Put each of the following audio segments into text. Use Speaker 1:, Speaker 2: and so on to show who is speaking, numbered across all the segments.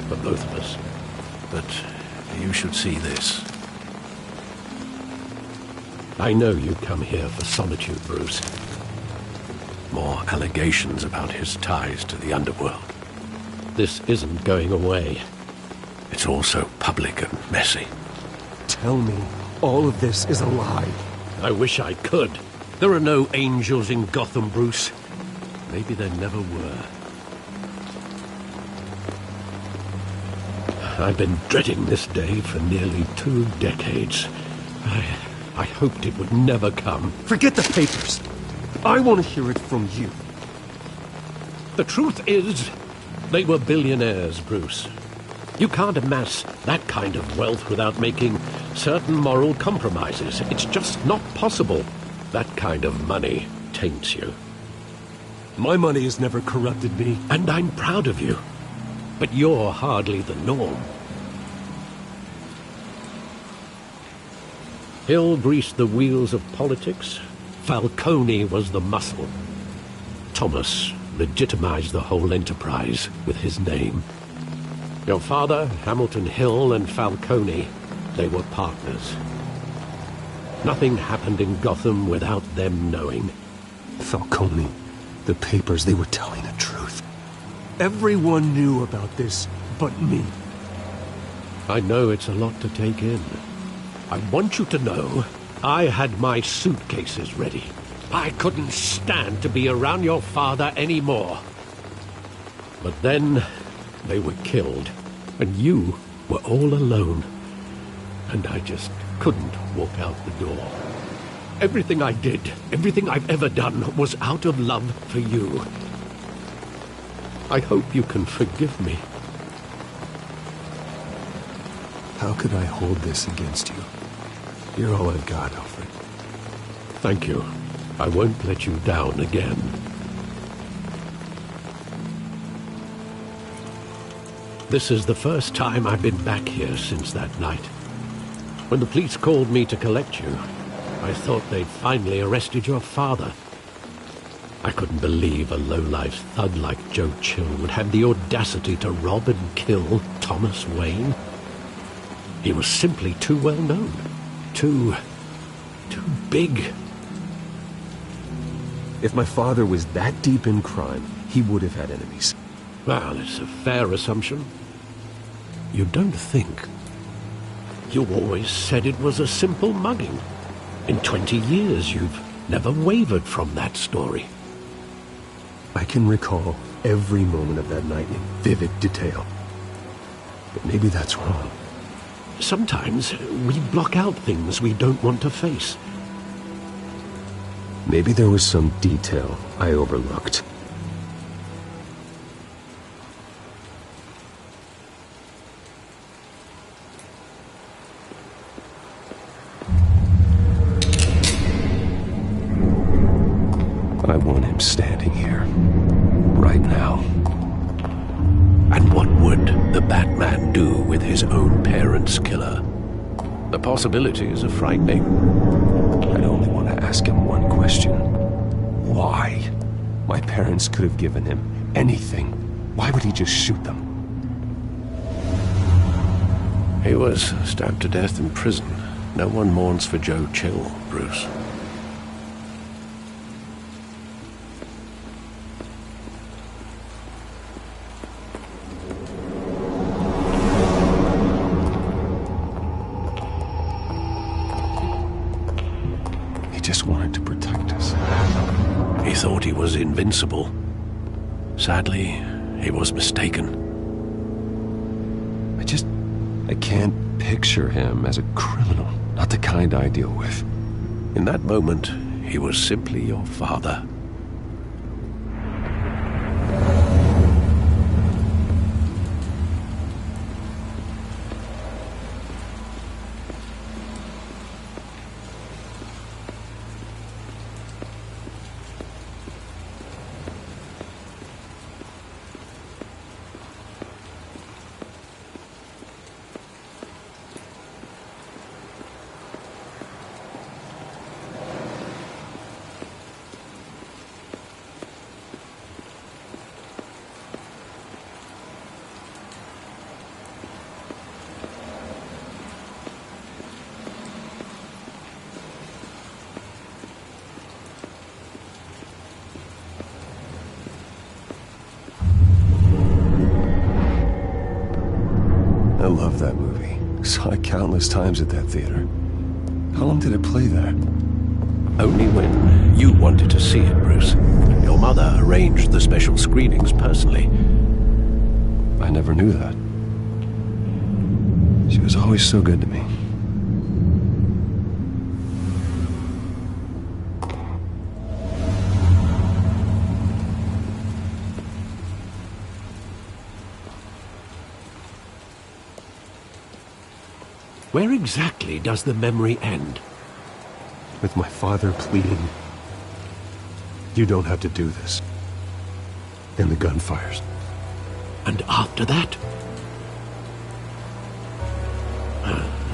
Speaker 1: for both of us. But you should see this. I know you come here for solitude, Bruce. More allegations about his ties to the underworld. This isn't going away. It's all so public and messy.
Speaker 2: Tell me, all of this is a lie.
Speaker 1: I wish I could. There are no angels in Gotham, Bruce. Maybe there never were. I've been dreading this day for nearly 2 decades. I hoped it would never come.
Speaker 2: Forget the papers. I want to hear it from you.
Speaker 1: The truth is, they were billionaires, Bruce. You can't amass that kind of wealth without making certain moral compromises. It's just not possible. That kind of money taints you.
Speaker 2: My money has never corrupted me.
Speaker 1: And I'm proud of you. But you're hardly the norm. Hill greased the wheels of politics. Falcone was the muscle. Thomas legitimized the whole enterprise with his name. Your father, Hamilton Hill, and Falcone, they were partners. Nothing happened in Gotham without them knowing.
Speaker 2: Falcone, the papers, they were telling the truth. Everyone knew about this but me.
Speaker 1: I know it's a lot to take in. I want you to know I had my suitcases ready. I couldn't stand to be around your father anymore. But then they were killed, and you were all alone. And I just couldn't walk out the door. Everything I did, everything I've ever done, was out of love for you. I hope you can forgive me.
Speaker 2: How could I hold this against you? You're all I've got, Alfred.
Speaker 1: Thank you. I won't let you down again. This is the first time I've been back here since that night. When the police called me to collect you, I thought they'd finally arrested your father. I couldn't believe a low-life thug like Joe Chill would have the audacity to rob and kill Thomas Wayne. He was simply too well known. Too big.
Speaker 2: If my father was that deep in crime, he would have had enemies.
Speaker 1: Well, it's a fair assumption. You don't think. You always said it was a simple mugging. In 20 years, you've never wavered from that story.
Speaker 2: I can recall every moment of that night in vivid detail. But maybe that's wrong.
Speaker 1: Sometimes we block out things we don't want to face.
Speaker 2: Maybe there was some detail I overlooked. I want him standing here, right now.
Speaker 1: And what would the Batman do with his own parents' killer? The possibilities are frightening.
Speaker 2: I'd only want to ask him one question. Why? My parents could have given him anything. Why would he just shoot them?
Speaker 1: He was stabbed to death in prison. No one mourns for Joe Chill, Bruce.
Speaker 2: Just wanted to protect us.
Speaker 1: He thought he was invincible. Sadly, he was mistaken.
Speaker 2: I can't picture him as a criminal. Not the kind I deal with.
Speaker 1: In that moment, he was simply your father.
Speaker 2: love that movie. Saw it countless times at that theater. How long did it play there?
Speaker 1: Only when you wanted to see it, Bruce. Your mother arranged the special screenings personally.
Speaker 2: I never knew that. She was always so good to me.
Speaker 1: Where exactly does the memory end?
Speaker 2: With my father pleading, "You don't have to do this." And the gun fires.
Speaker 1: And after that?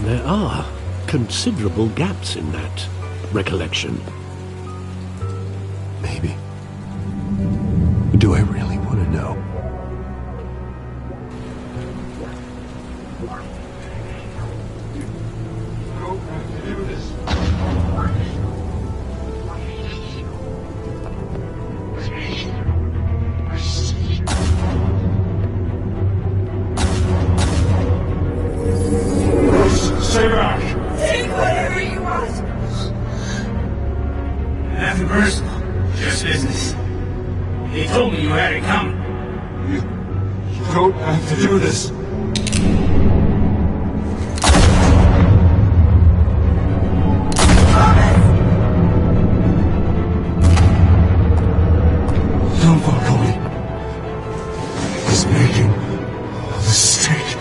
Speaker 1: There are considerable gaps in that recollection.
Speaker 2: Maybe. Do I really want to know?
Speaker 3: Stay back! Take whatever you want! Nothing personal, just business. They told me you had it coming.
Speaker 4: You don't have to do this. Don Falcone is making a mistake.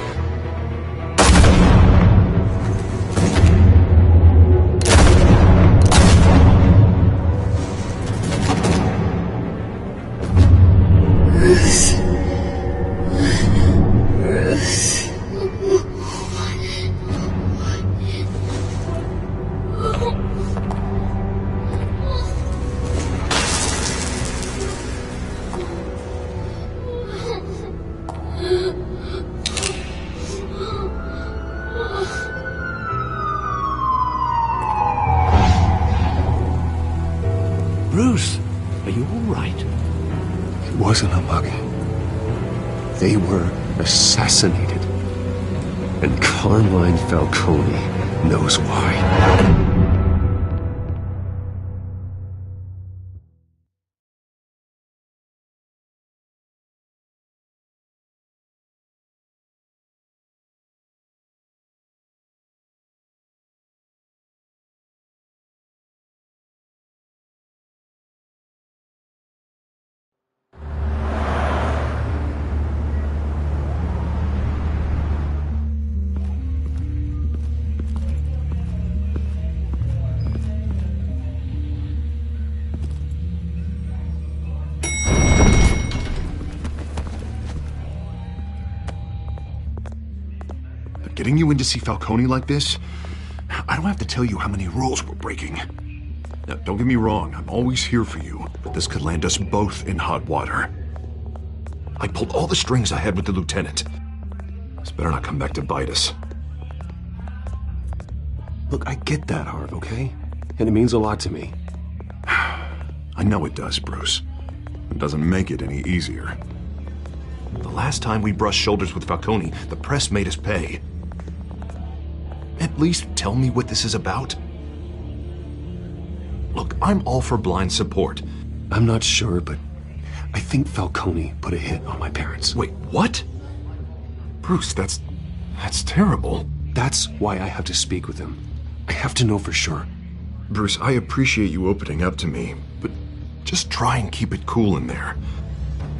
Speaker 1: Bruce, are you all right?
Speaker 2: It wasn't a mugging. They were assassinated. And Carmine Falcone knows why.
Speaker 4: Getting you in to see Falcone like this, I don't have to tell you how many rules we're breaking. Now, don't get me wrong, I'm always here for you, but this could land us both in hot water. I pulled all the strings I had with the lieutenant. This better not come back to bite us.
Speaker 2: Look, I get that, Hart, okay? And it means a lot to me.
Speaker 4: I know it does, Bruce. It doesn't make it any easier. The last time we brushed shoulders with Falcone, the press made us pay. At least tell me what this is about. Look, I'm all for blind support.
Speaker 2: I'm not sure, but I think Falcone put a hit on my parents.
Speaker 4: Wait, what? Bruce, that's terrible.
Speaker 2: That's why I have to speak with him. I have to know for sure.
Speaker 4: Bruce, I appreciate you opening up to me, but just try and keep it cool in there.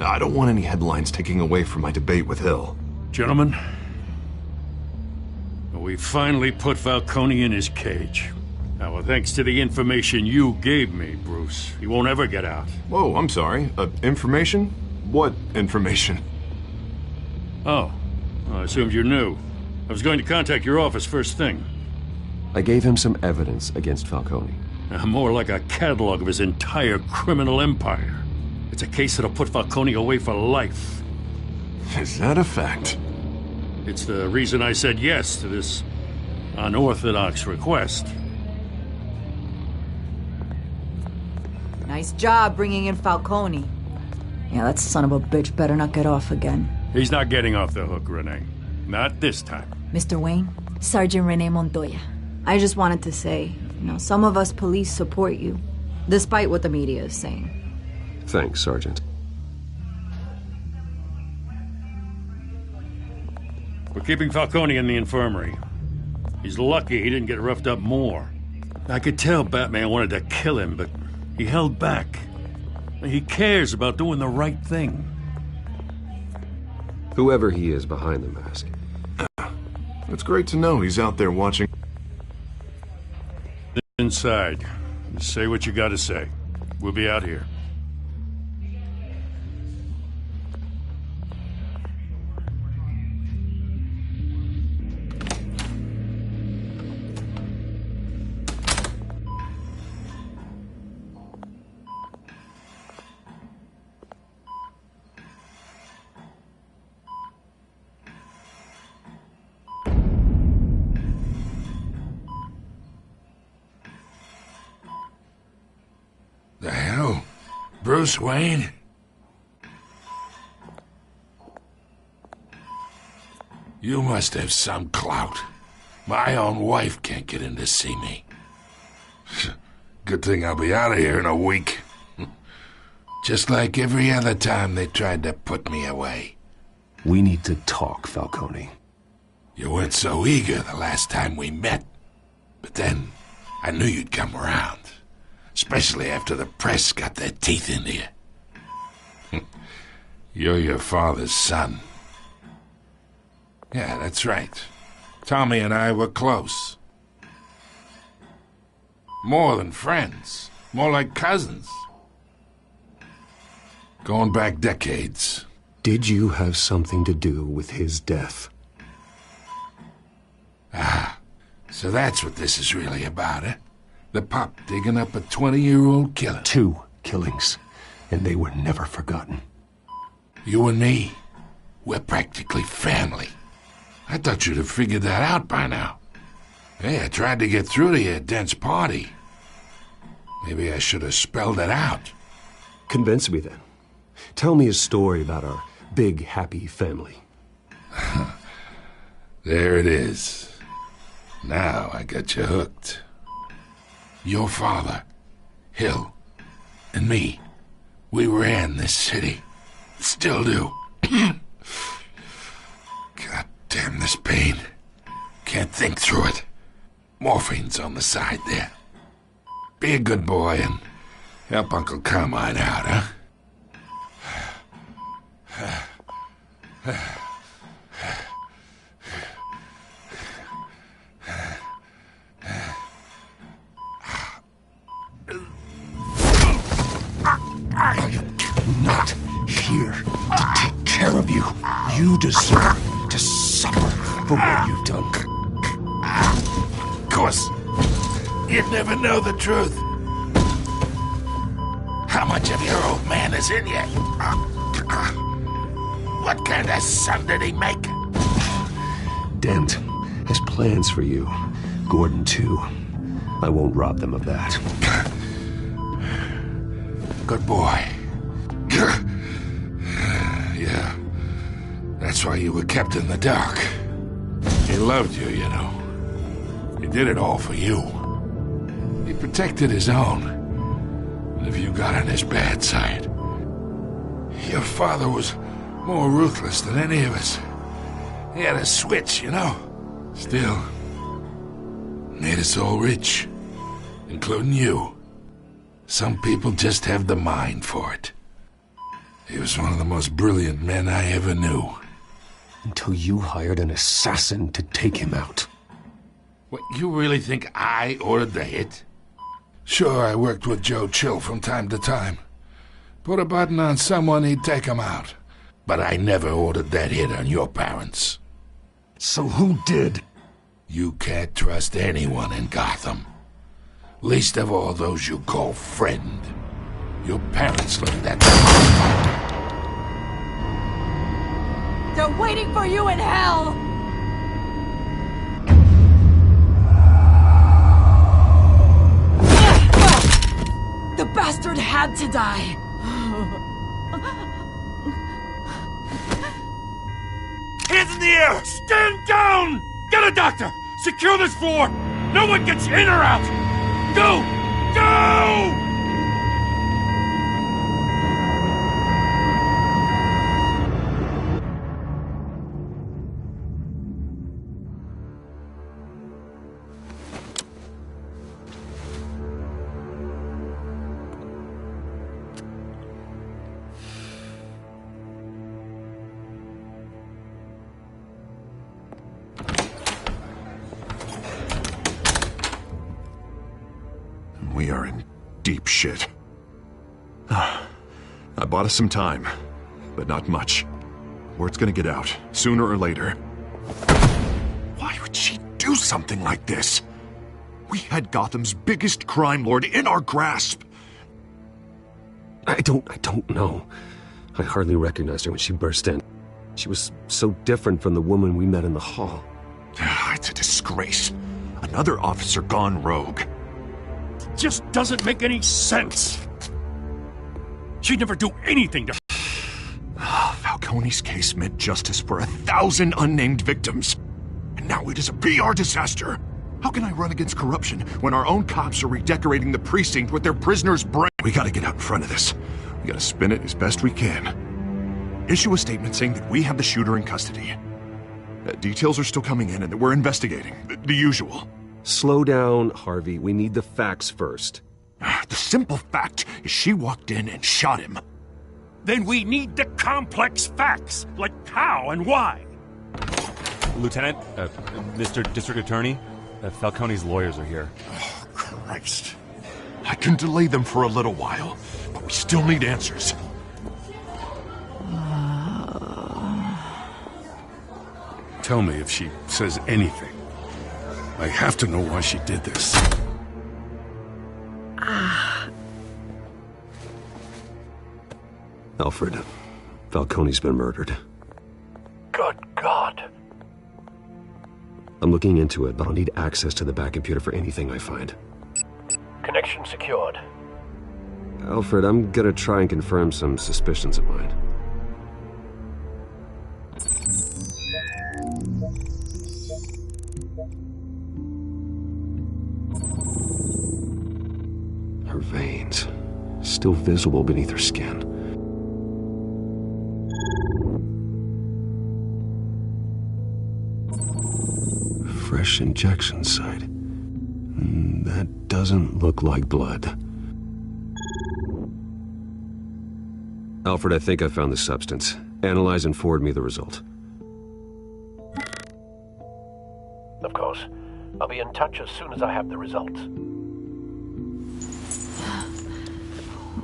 Speaker 4: I don't want any headlines taking away from my debate with Hill.
Speaker 3: Gentlemen, we finally put Falcone in his cage. Now, well, thanks to the information you gave me, Bruce, he won't ever get out.
Speaker 4: Whoa, I'm sorry. Information? What information?
Speaker 3: Oh, I assumed you knew. I was going to contact your office first thing.
Speaker 2: I gave him some evidence against Falcone.
Speaker 3: More like a catalog of his entire criminal empire. It's a case that'll put Falcone away for life.
Speaker 4: Is that a fact?
Speaker 3: It's the reason I said yes to this unorthodox request.
Speaker 5: Nice job bringing in Falcone. Yeah, that son of a bitch better not get off again.
Speaker 3: He's not getting off the hook, Renee. Not this time.
Speaker 5: Mr. Wayne, Sergeant Renee Montoya. I just wanted to say, some of us police support you, despite what the media is saying.
Speaker 2: Thanks, Sergeant.
Speaker 3: We're keeping Falcone in the infirmary. He's lucky he didn't get roughed up more. I could tell Batman wanted to kill him, but he held back. He cares about doing the right thing.
Speaker 2: Whoever he is behind the mask.
Speaker 4: It's great to know he's out there watching.
Speaker 3: Inside. Just say what you gotta say. We'll be out here.
Speaker 6: The hell? Bruce Wayne? You must have some clout. My own wife can't get in to see me. Good thing I'll be out of here in a week. Just like every other time they tried to put me away.
Speaker 2: We need to talk, Falcone.
Speaker 6: You weren't so eager the last time we met. But then, I knew you'd come around. Especially after the press got their teeth into you. You're your father's son. Yeah, that's right. Tommy and I were close. More than friends. More like cousins. Going back decades.
Speaker 2: Did you have something to do with his death?
Speaker 6: Ah, so that's what this is really about, eh? The pup digging up a 20-year-old killer.
Speaker 2: 2 killings, and they were never forgotten.
Speaker 6: You and me, we're practically family. I thought you'd have figured that out by now. Hey, I tried to get through to your dense party. Maybe I should have spelled it out.
Speaker 2: Convince me then. Tell me a story about our big, happy family.
Speaker 6: There it is. Now I got you hooked. Your father, Hill, and me, we ran this city. Still do. God damn this pain. Can't think through it. Morphine's on the side there. Be a good boy and help Uncle Carmine out, huh?
Speaker 2: Not here to take care of you. You deserve to suffer for what you've done.
Speaker 6: Of course, you'd never know the truth. How much of your old man is in you? What kind of son did he make?
Speaker 2: Dent has plans for you. Gordon, too. I won't rob them of that.
Speaker 6: Good boy. Yeah. That's why you were kept in the dark. He loved you, you know. He did it all for you. He protected his own. And if you got on his bad side, your father was more ruthless than any of us. He had a switch, you know. Still, made us all rich, including you. Some people just have the mind for it. He was one of the most brilliant men I ever knew.
Speaker 2: Until you hired an assassin to take him out.
Speaker 6: What, you really think I ordered the hit? Sure, I worked with Joe Chill from time to time. Put a button on someone, he'd take him out. But I never ordered that hit on your parents.
Speaker 2: So who did?
Speaker 6: You can't trust anyone in Gotham. Least of all those you call friend. Your parents left that...
Speaker 5: They're waiting for you in hell! The bastard had to die!
Speaker 6: His
Speaker 3: Hands in the air! Stand down! Get a doctor! Secure this floor! No one gets in or out! Go! Go!
Speaker 4: We are in deep shit. I bought us some time, but not much. Word's gonna get out, sooner or later. Why would she do something like this? We had Gotham's biggest crime lord in our grasp.
Speaker 2: I don't know. I hardly recognized her when she burst in. She was so different from the woman we met in the hall.
Speaker 4: It's a disgrace. Another officer gone rogue.
Speaker 3: Just doesn't make any sense. She'd never do anything to...
Speaker 4: Falcone's case meant justice for 1,000 unnamed victims. And now it is a PR disaster. How can I run against corruption when our own cops are redecorating the precinct with their prisoners' brains? We gotta get out in front of this. We gotta spin it as best we can. Issue a statement saying that we have the shooter in custody. Details are still coming in and that we're investigating. The usual.
Speaker 2: Slow down, Harvey. We need the facts first.
Speaker 4: The simple fact is she walked in and shot him.
Speaker 3: Then we need the complex facts, like how and why.
Speaker 7: Lieutenant, Mr. District Attorney, Falcone's lawyers are here.
Speaker 4: Oh, Christ. I can delay them for a little while, but we still need answers.
Speaker 6: Tell me if she says anything. I have to know why she did this.
Speaker 2: Alfred, Falcone's been murdered.
Speaker 1: Good God.
Speaker 2: I'm looking into it, but I'll need access to the back computer for anything I find.
Speaker 1: Connection secured.
Speaker 2: Alfred, I'm gonna try and confirm some suspicions of mine. Her veins, still visible beneath her skin. Fresh injection site. That doesn't look like blood. Alfred, I think I found the substance. Analyze and forward me the result.
Speaker 1: Of course. I'll be in touch as soon as I have the results.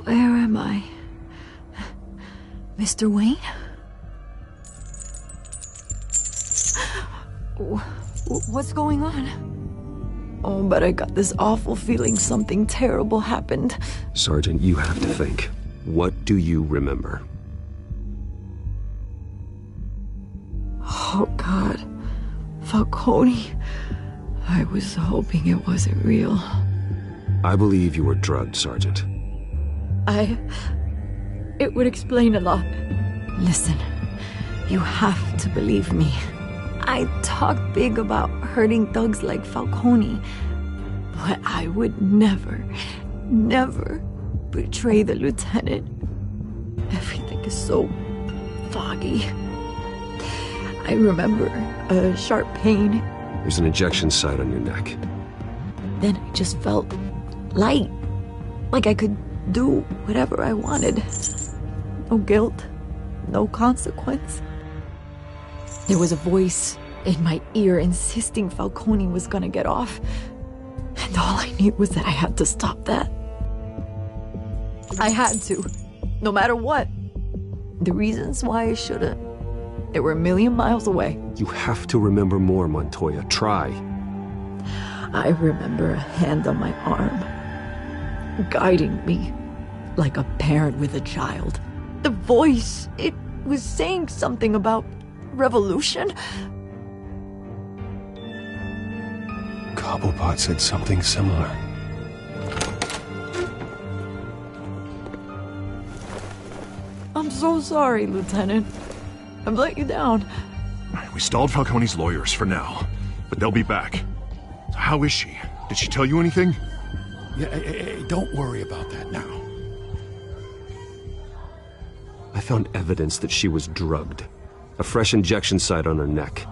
Speaker 5: Where am I? Mr. Wayne? What's going on? Oh, but I got this awful feeling something terrible happened.
Speaker 2: Sergeant, you have to think. What do you remember?
Speaker 5: Oh, God. Falcone. I was hoping it wasn't real.
Speaker 2: I believe you were drugged, Sergeant.
Speaker 5: It would explain a lot. Listen, you have to believe me. I talk big about hurting thugs like Falcone, but I would never betray the lieutenant. Everything is so foggy. I remember a sharp pain.
Speaker 2: There's an injection site on your neck.
Speaker 5: Then I just felt light, like I could do whatever I wanted. No guilt, no consequence. There was a voice in my ear insisting Falcone was gonna get off. And all I knew was that I had to stop that. I had to, no matter what. The reasons why I shouldn't, they were a million miles away.
Speaker 2: You have to remember more, Montoya. Try.
Speaker 5: I remember a hand on my arm, guiding me like a parent with a child. The voice, it was saying something about revolution.
Speaker 2: Cobblepot said something similar.
Speaker 5: I'm so sorry, Lieutenant. I've let you down.
Speaker 4: We stalled Falcone's lawyers for now, but they'll be back. So how is she? Did she tell you anything?
Speaker 6: Yeah, hey, don't worry about that now.
Speaker 2: I found evidence that she was drugged. A fresh injection site on her neck.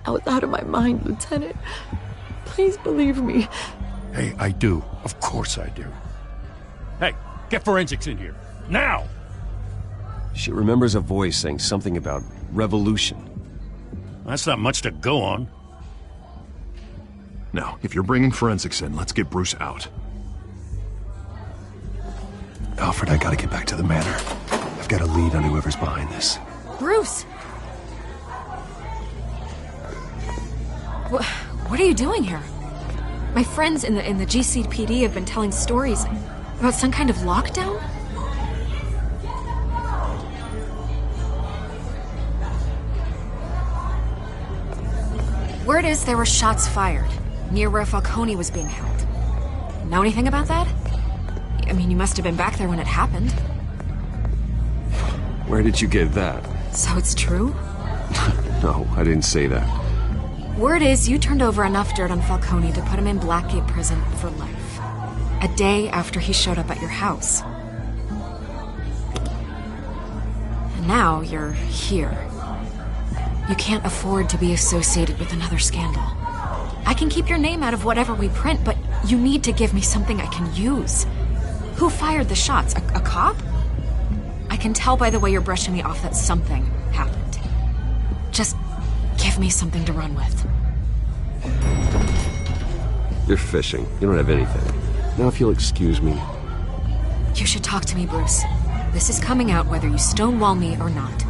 Speaker 5: I was out of my mind, Lieutenant. Please believe me.
Speaker 3: Hey, I do. Of course I do. Hey, get forensics in here. Now!
Speaker 2: She remembers a voice saying something about revolution.
Speaker 3: That's not much to go on.
Speaker 4: Now, if you're bringing forensics in, let's get Bruce out.
Speaker 2: Alfred, I gotta get back to the manor. I've got a lead on whoever's behind this.
Speaker 8: Bruce! What are you doing here? My friends in the GCPD have been telling stories about some kind of lockdown? Word is there were shots fired near where Falcone was being held. Know anything about that? I mean, you must have been back there when it happened.
Speaker 2: Where did you get that?
Speaker 8: So it's true?
Speaker 2: No, I didn't say that.
Speaker 8: Word is you turned over enough dirt on Falcone to put him in Blackgate Prison for life. A day after he showed up at your house. And now you're here. You can't afford to be associated with another scandal. I can keep your name out of whatever we print, but you need to give me something I can use. Who fired the shots? A cop? I can tell by the way you're brushing me off that something happened. Just give me something to run with.
Speaker 2: You're fishing. You don't have anything. Now if you'll excuse me.
Speaker 8: You should talk to me, Bruce. This is coming out whether you stonewall me or not.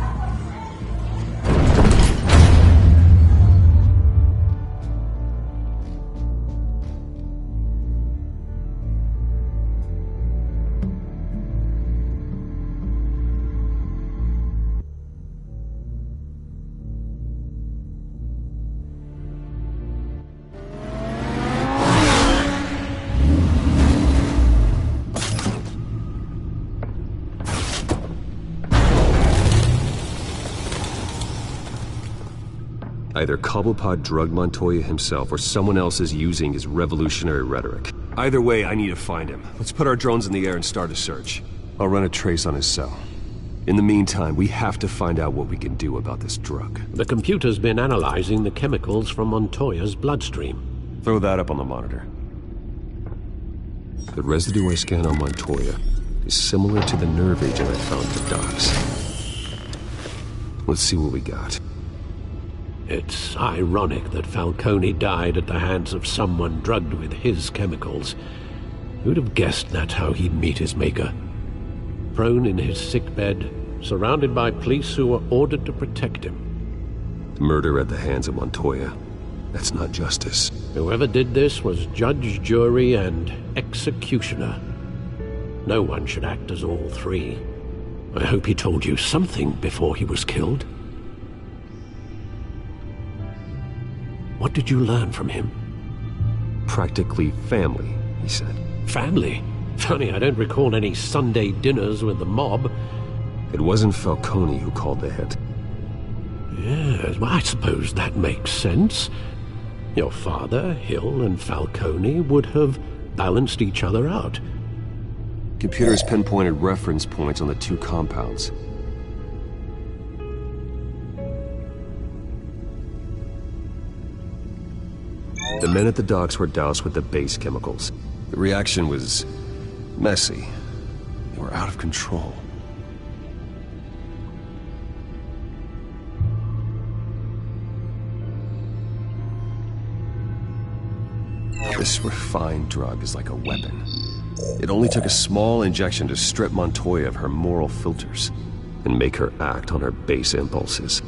Speaker 2: Either Cobblepot drugged Montoya himself or someone else is using his revolutionary rhetoric. Either way, I need to find him. Let's put our drones in the air and start a search. I'll run a trace on his cell. In the meantime, we have to find out what we can do about this drug.
Speaker 1: The computer's been analyzing the chemicals from Montoya's bloodstream.
Speaker 2: Throw that up on the monitor. The residue I scanned on Montoya is similar to the nerve agent I found at the docks. Let's see what we got.
Speaker 1: It's ironic that Falcone died at the hands of someone drugged with his chemicals. Who'd have guessed that's how he'd meet his maker? Prone in his sickbed, surrounded by police who were ordered to protect him.
Speaker 2: Murder at the hands of Montoya. That's not justice.
Speaker 1: Whoever did this was judge, jury, and executioner. No one should act as all three. I hope he told you something before he was killed. What did you learn from him?
Speaker 2: Practically family, he said.
Speaker 1: Family? Funny, I don't recall any Sunday dinners with the mob.
Speaker 2: It wasn't Falcone who called the hit.
Speaker 1: Yes, well, I suppose that makes sense. Your father, Hill, and Falcone would have balanced each other out.
Speaker 2: Computers pinpointed reference points on the two compounds. The men at the docks were doused with the base chemicals. The reaction was messy. They were out of control. This refined drug is like a weapon. It only took a small injection to strip Montoya of her moral filters and make her act on her base impulses.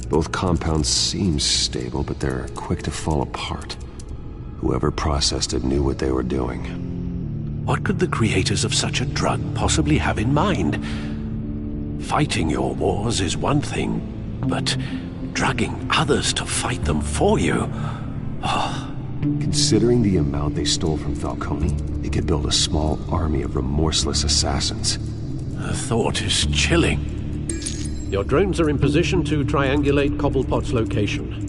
Speaker 2: Both compounds seem stable, but they're quick to fall apart. Whoever processed it knew what they were doing.
Speaker 1: What could the creators of such a drug possibly have in mind? Fighting your wars is one thing, but drugging others to fight them for you? Oh.
Speaker 2: Considering the amount they stole from Falcone, they could build a small army of remorseless assassins.
Speaker 1: The thought is chilling. Your drones are in position to triangulate Cobblepot's location.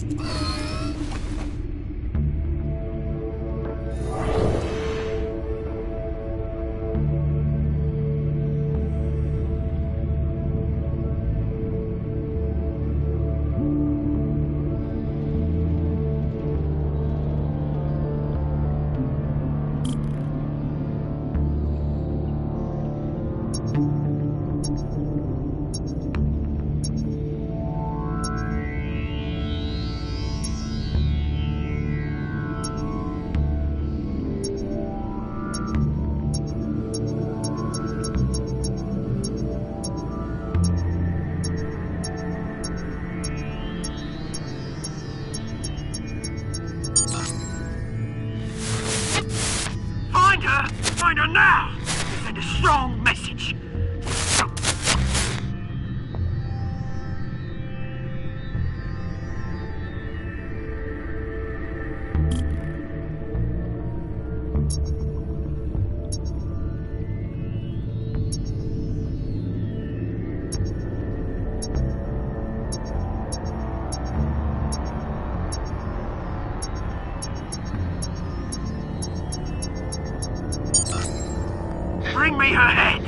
Speaker 9: Find her now! Send a strong message. Bring me her head!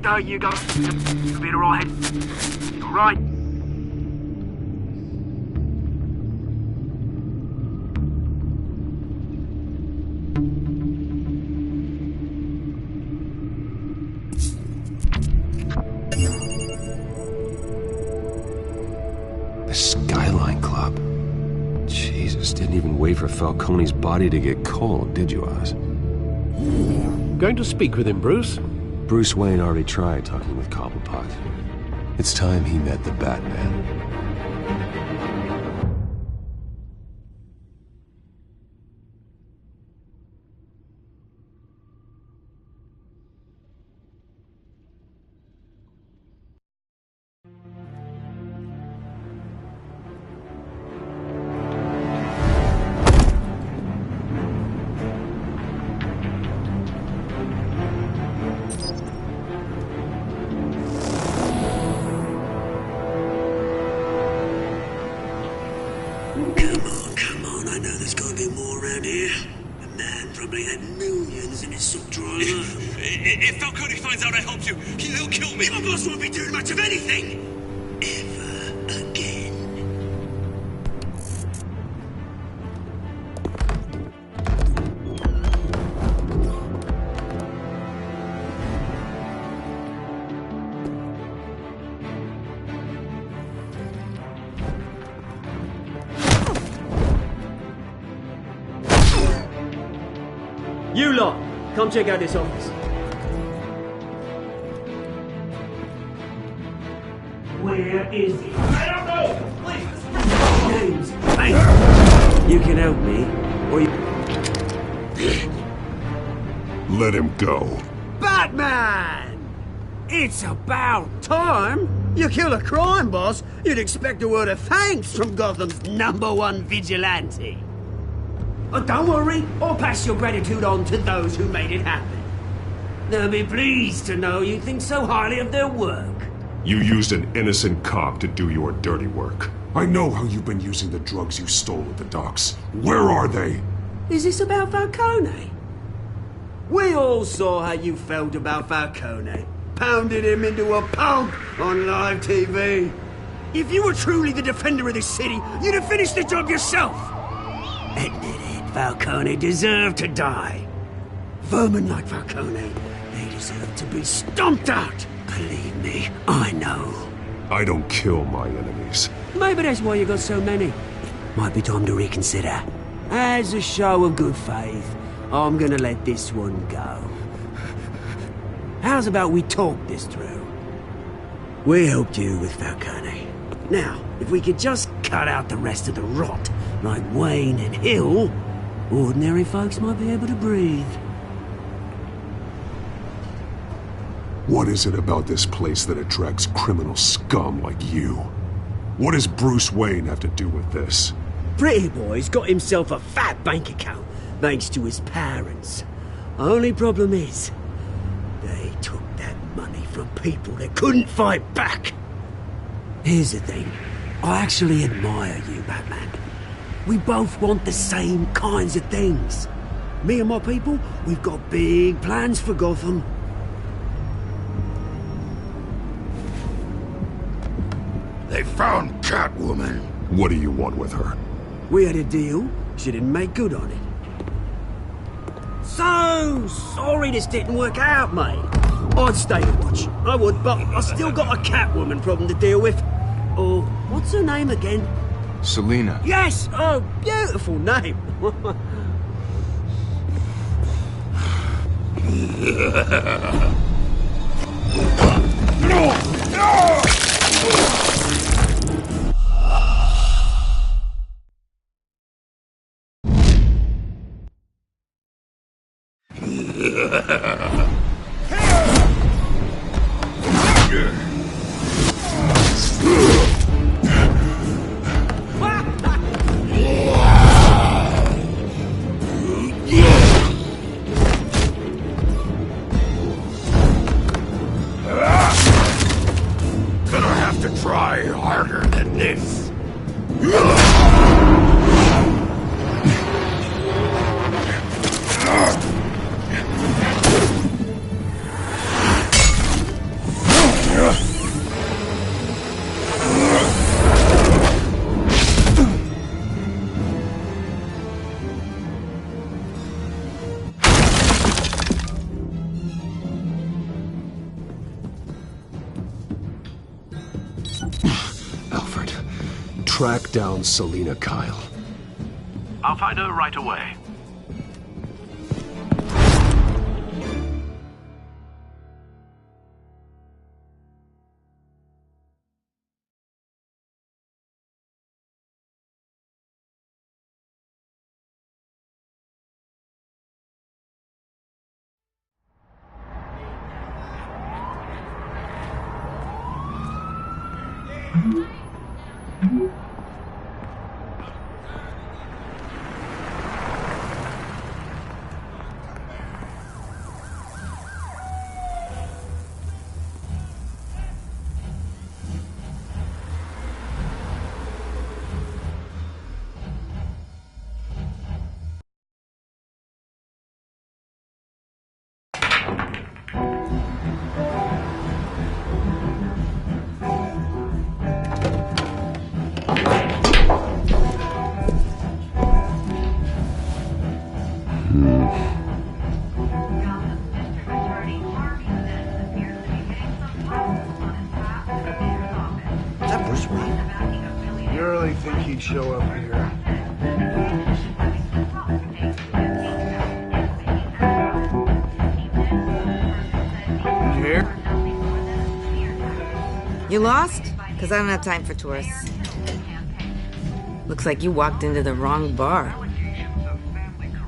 Speaker 9: There you go. You'll be alright. Alright.
Speaker 2: The Skyline Club. Jesus, didn't even wait for Falcone's body to get cold, did you, Oz?
Speaker 1: Going to speak with him, Bruce?
Speaker 2: Bruce Wayne already tried talking with Cobblepot. It's time he met the Batman.
Speaker 10: Come on, I know there's gotta be more around here. The man probably had millions in his sock drawer.
Speaker 11: If Falcone finds out I helped you, he'll kill me.
Speaker 10: My boss won't be doing much of anything! Ever again.
Speaker 12: You lot, come check out this office.
Speaker 10: Where is he?
Speaker 11: I don't know! Please!
Speaker 10: James, hey! You can help me, or you...
Speaker 4: Let him go.
Speaker 10: Batman! It's about time! You kill a crime boss, you'd expect a word of thanks from Gotham's #1 vigilante. Oh, don't worry, I'll pass your gratitude on to those who made it happen. They'll be pleased to know you think so highly of their work.
Speaker 4: You used an innocent cop to do your dirty work. I know how you've been using the drugs you stole at the docks. Where are they?
Speaker 10: Is this about Falcone? We all saw how you felt about Falcone. Pounded him into a pulp on live TV. If you were truly the defender of this city, you'd have finished the job yourself. Admit it, Falcone deserved to die. Vermin like Falcone, they deserve to be stomped out. Believe me, I know.
Speaker 4: I don't kill my enemies.
Speaker 10: Maybe that's why you got so many. Might be time to reconsider. As a show of good faith, I'm gonna let this one go. How's about we talk this through? We helped you with Falcone. Now, if we could just cut out the rest of the rot, like Wayne and Hill, ordinary folks might be able to breathe.
Speaker 4: What is it about this place that attracts criminal scum like you? What does Bruce Wayne have to do with this?
Speaker 10: Pretty Boy's got himself a fat bank account, thanks to his parents. Only problem is, they took that money from people that couldn't fight back. Here's the thing. I actually admire you, Batman. We both want the same kinds of things. Me and my people, we've got big plans for Gotham.
Speaker 6: They found Catwoman.
Speaker 4: What do you want with her?
Speaker 10: We had a deal. She didn't make good on it. So sorry this didn't work out, mate. I'd stay to watch. I would, but I still got a Catwoman problem to deal with. Oh, what's her name again?
Speaker 13: Selina.
Speaker 10: Yes! Oh, beautiful name.
Speaker 6: Gonna have to try harder than this.
Speaker 4: Alfred, track down Selina Kyle.
Speaker 1: I'll find her right away.
Speaker 14: You really think he'd show up here? You here?
Speaker 15: You lost? Because I don't have time for tourists. Looks like you walked into the wrong bar.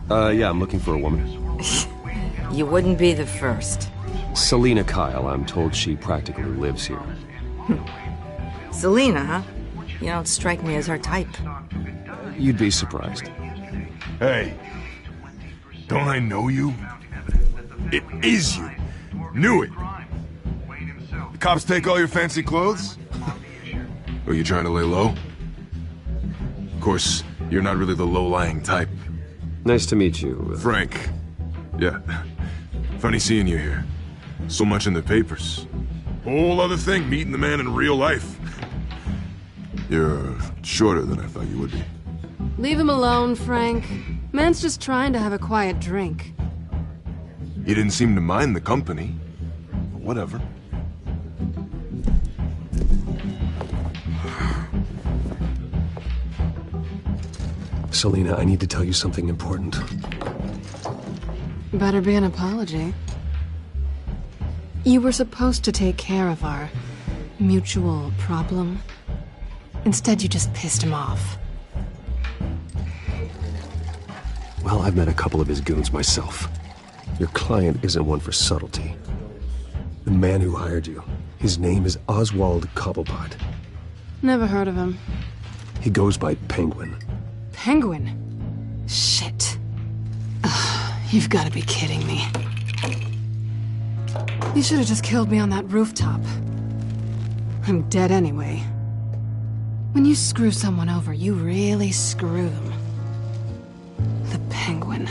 Speaker 2: Yeah, I'm looking for a woman.
Speaker 15: You wouldn't be the first.
Speaker 2: Selina Kyle, I'm told she practically lives here.
Speaker 15: Selina, huh? You don't strike me as her type.
Speaker 2: You'd be surprised.
Speaker 13: Hey, don't I know you? It is you. Knew it. The cops take all your fancy clothes? Are you trying to lay low? Of course, you're not really the low-lying type.
Speaker 2: Nice to meet you.
Speaker 13: Frank. Yeah. Funny seeing you here. So much in the papers. Whole other thing, meeting the man in real life. You're shorter than I thought you would be.
Speaker 16: Leave him alone, Frank. Man's just trying to have a quiet drink.
Speaker 13: He didn't seem to mind the company. But whatever.
Speaker 2: Selina, I need to tell you something important.
Speaker 16: Better be an apology. You were supposed to take care of our mutual problem. Instead, you just pissed him off.
Speaker 2: Well, I've met a couple of his goons myself. Your client isn't one for subtlety. The man who hired you, his name is Oswald Cobblepot.
Speaker 16: Never heard of him.
Speaker 2: He goes by Penguin.
Speaker 16: Penguin? Shit. Ugh, you've got to be kidding me. You should have just killed me on that rooftop. I'm dead anyway. When you screw someone over, you really screw them. The Penguin.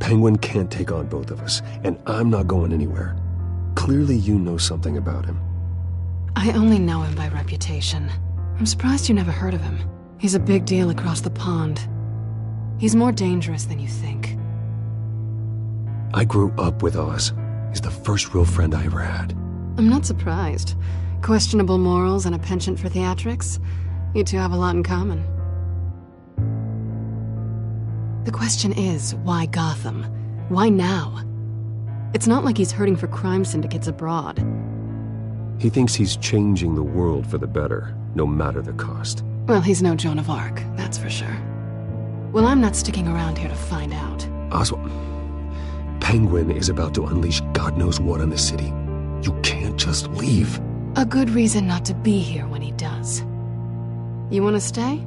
Speaker 2: Penguin can't take on both of us, and I'm not going anywhere. Clearly you know something about him.
Speaker 16: I only know him by reputation. I'm surprised you never heard of him. He's a big deal across the pond. He's more dangerous than you think.
Speaker 2: I grew up with Oz. He's the first real friend I ever had.
Speaker 16: I'm not surprised. Questionable morals and a penchant for theatrics. You two have a lot in common. The question is, why Gotham? Why now? It's not like he's hurting for crime syndicates abroad.
Speaker 2: He thinks he's changing the world for the better, no matter the cost.
Speaker 16: Well, he's no Joan of Arc, that's for sure. Well, I'm not sticking around here to find out.
Speaker 2: Oswald, Penguin is about to unleash God knows what on the city. You can't just leave.
Speaker 16: A good reason not to be here when he does. You want to stay?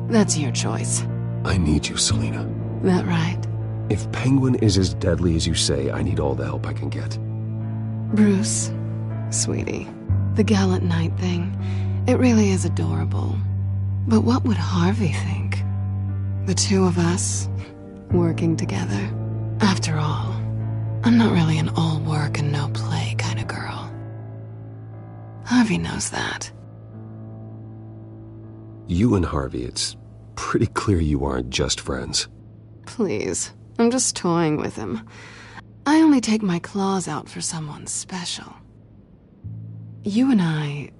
Speaker 16: That's your choice.
Speaker 2: I need you, Selina.
Speaker 16: That right?
Speaker 2: If Penguin is as deadly as you say, I need all the help I can get.
Speaker 16: Bruce, sweetie, the gallant knight thing, it really is adorable. But what would Harvey think? The two of us, working together. After all, I'm not really an all work and no play kind of girl. Harvey knows that.
Speaker 2: You and Harvey, it's pretty clear you aren't just friends.
Speaker 16: Please, I'm just toying with him. I only take my claws out for someone special. You and I...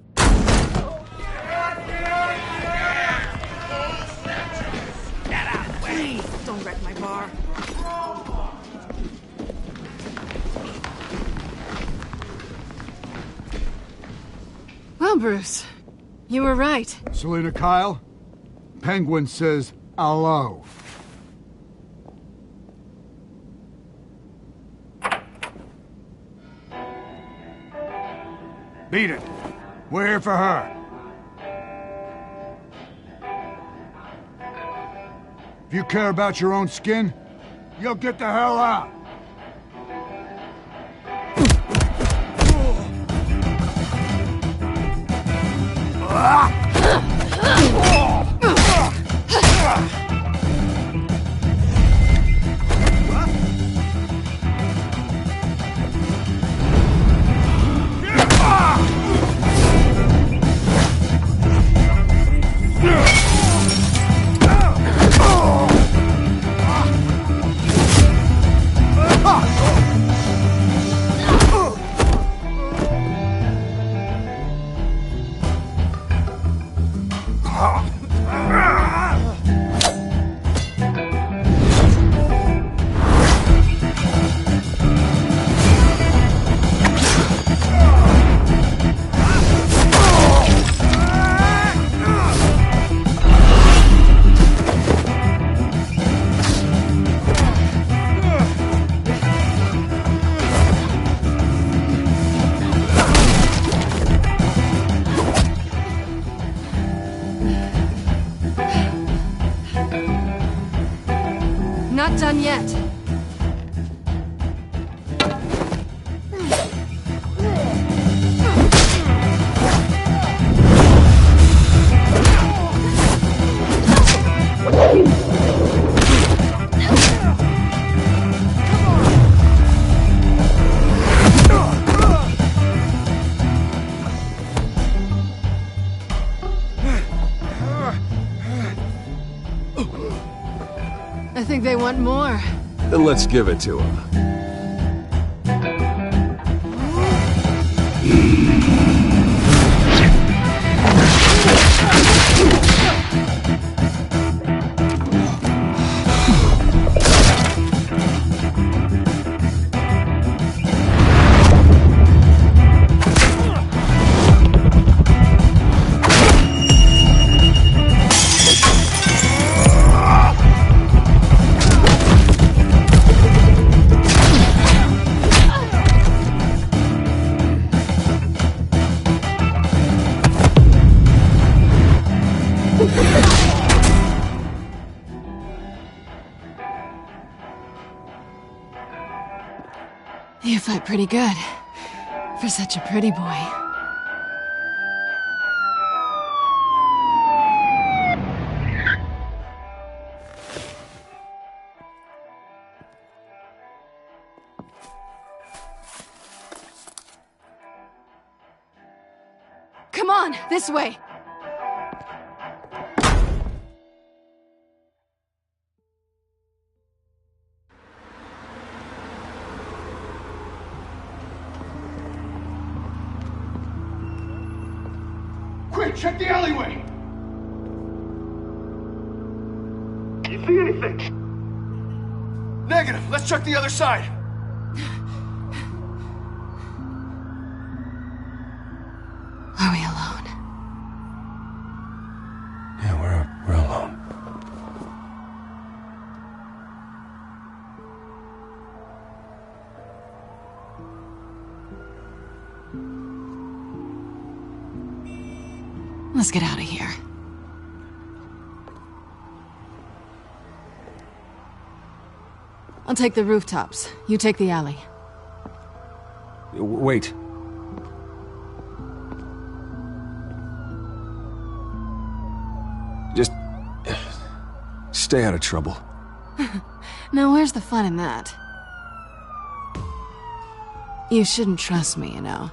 Speaker 15: Get out of the way! Please, don't wreck my bar.
Speaker 16: Well, Bruce, you were right.
Speaker 14: Selina Kyle, Penguin says hello. Beat it. We're here for her. If you care about your own skin, you'll get the hell out.
Speaker 16: Not done yet. I think they want more.
Speaker 2: Then let's give it to him.
Speaker 16: fight pretty good. For such a pretty boy. Come on, this way!
Speaker 13: Quick, check the alleyway!
Speaker 9: You see anything?
Speaker 13: Negative. Let's check the other side.
Speaker 16: Are we alone?
Speaker 2: Yeah, we're alone.
Speaker 16: Let's get out of here. I'll take the rooftops. You take the alley.
Speaker 2: Wait. Just stay out of trouble.
Speaker 16: Now where's the fun in that? You shouldn't trust me, you know.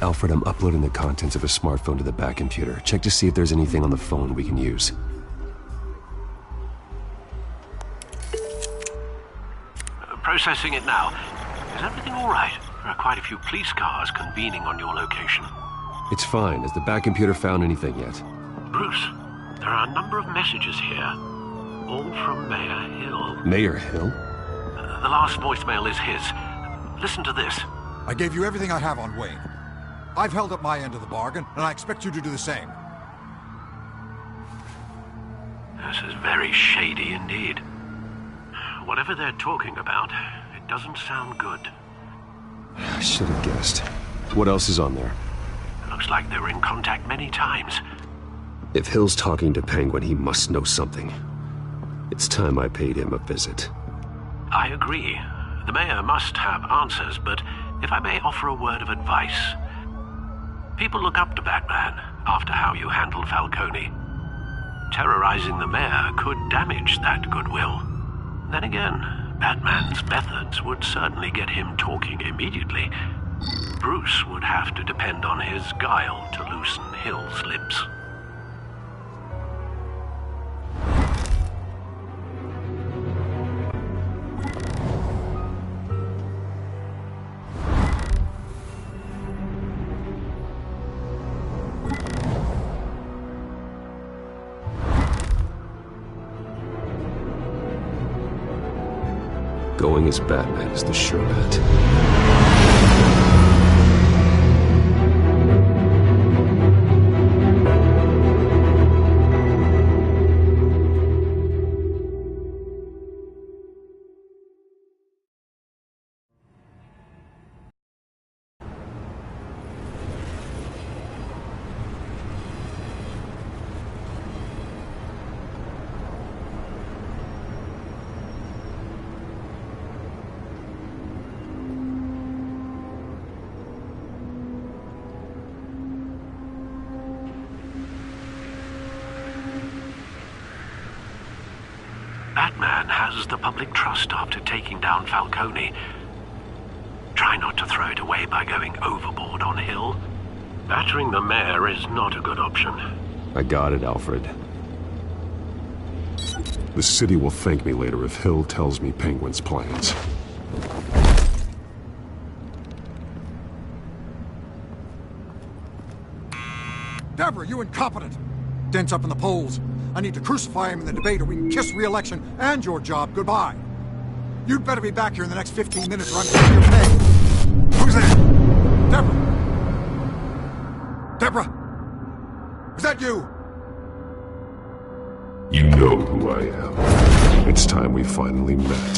Speaker 2: Alfred, I'm uploading the contents of a smartphone to the back computer. Check to see if there's anything on the phone we can use.
Speaker 1: Processing it now. Is everything all right? There are quite a few police cars convening on your location.
Speaker 2: It's fine. Has the back computer found anything yet?
Speaker 1: Bruce, there are a number of messages here. All from Mayor Hill.
Speaker 2: Mayor Hill?
Speaker 1: The last voicemail is his. Listen to this.
Speaker 17: I gave you everything I have on Wayne. I've held up my end of the bargain, and I expect you to do the same.
Speaker 1: This is very shady indeed. Whatever they're talking about, it doesn't sound good.
Speaker 2: I should have guessed. What else is on there?
Speaker 1: It looks like they were in contact many times.
Speaker 2: If Hill's talking to Penguin, he must know something. It's time I paid him a visit.
Speaker 1: I agree. The mayor must have answers, but if I may offer a word of advice. People look up to Batman after how you handled Falcone. Terrorizing the mayor could damage that goodwill. Then again, Batman's methods would certainly get him talking immediately. Bruce would have to depend on his guile to loosen Hill's lips.
Speaker 2: Going as Batman is the sure bet.
Speaker 1: Batman has the public trust after taking down Falcone. Try not to throw it away by going overboard on Hill. Battering the mayor is not a good option.
Speaker 2: I got it, Alfred.
Speaker 4: The city will thank me later if Hill tells me Penguin's plans.
Speaker 17: Deborah, you incompetent! Dent's up in the polls. I need to crucify him in the debate or we can kiss re-election and your job goodbye. You'd better be back here in the next 15 minutes or I'm going to your pay. Who's there? Deborah! Deborah! Is that you?
Speaker 4: You know who I am. It's time we finally met.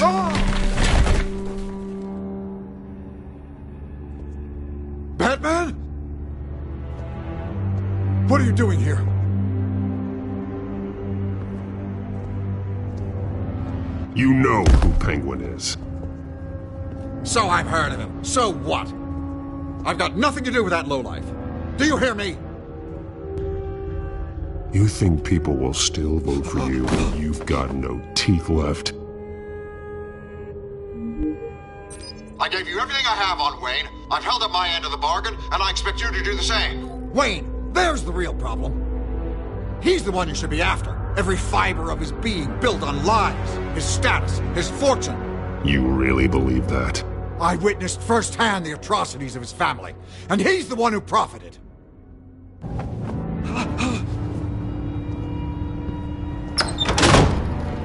Speaker 17: Batman? What are you doing here?
Speaker 13: You know who Penguin is.
Speaker 17: So I've heard of him. So what? I've got nothing to do with that lowlife. Do you hear me?
Speaker 13: You think people will still vote for you when you've got no teeth left?
Speaker 17: I gave you everything I have on Wayne. I've held up my end of the bargain, and I expect you to do the same. Wayne, there's the real problem. He's the one you should be after. Every fiber of his being built on lies, his status, his fortune.
Speaker 13: You really believe that?
Speaker 17: I witnessed firsthand the atrocities of his family, and he's the one who profited.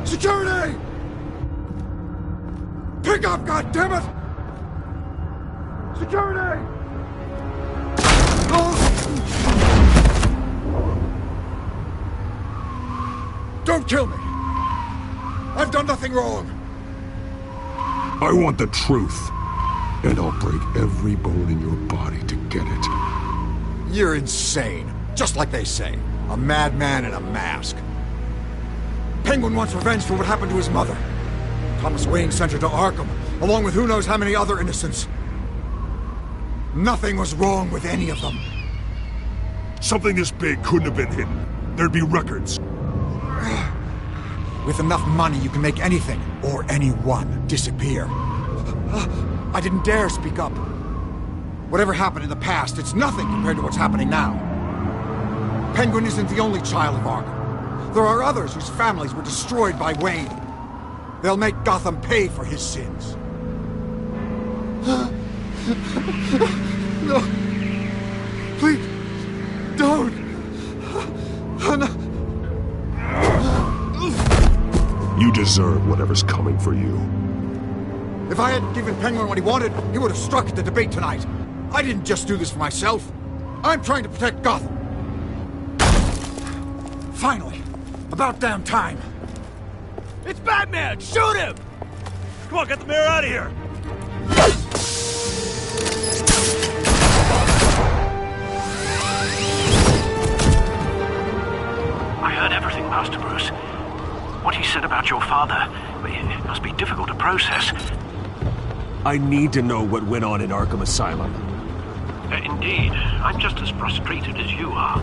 Speaker 17: Security! Pick up, goddammit! Security! Don't kill me! I've done nothing wrong!
Speaker 13: I want the truth, and I'll break every bone in your body to get it.
Speaker 17: You're insane, just like they say. A madman in a mask. Penguin wants revenge for what happened to his mother. Thomas Wayne sent her to Arkham, along with who knows how many other innocents. Nothing was wrong with any of them.
Speaker 13: Something this big couldn't have been hidden. There'd be records.
Speaker 17: With enough money, you can make anything, or anyone, disappear. I didn't dare speak up. Whatever happened in the past, it's nothing compared to what's happening now. Penguin isn't the only child of Arkham. There are others whose families were destroyed by Wayne. They'll make Gotham pay for his sins. No. Please, don't. No.
Speaker 13: You deserve whatever's coming for you.
Speaker 17: If I hadn't given Penguin what he wanted, he would have struck at the debate tonight. I didn't just do this for myself. I'm trying to protect Gotham. Finally. About damn time.
Speaker 11: It's Batman! Shoot him! Come on, get the mayor out of here!
Speaker 1: I heard everything, Master Bruce. What he said about your father, it must be difficult to process.
Speaker 2: I need to know what went on in Arkham Asylum.
Speaker 1: Indeed. I'm just as frustrated as you are.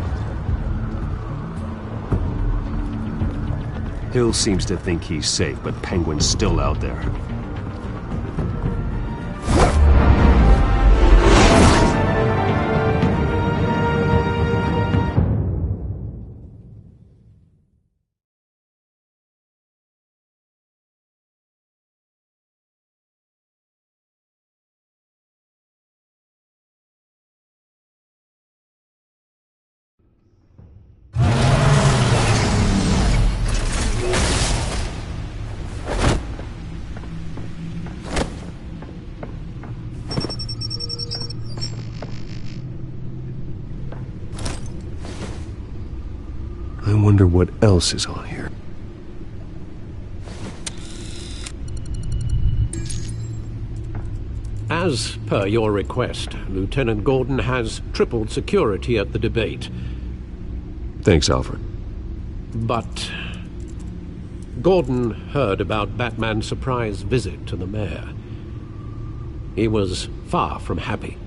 Speaker 2: Hill seems to think he's safe, but Penguin's still out there. I wonder what else is on here.
Speaker 1: As per your request, Lieutenant Gordon has tripled security at the debate.
Speaker 2: Thanks, Alfred.
Speaker 1: But Gordon heard about Batman's surprise visit to the mayor. He was far from happy.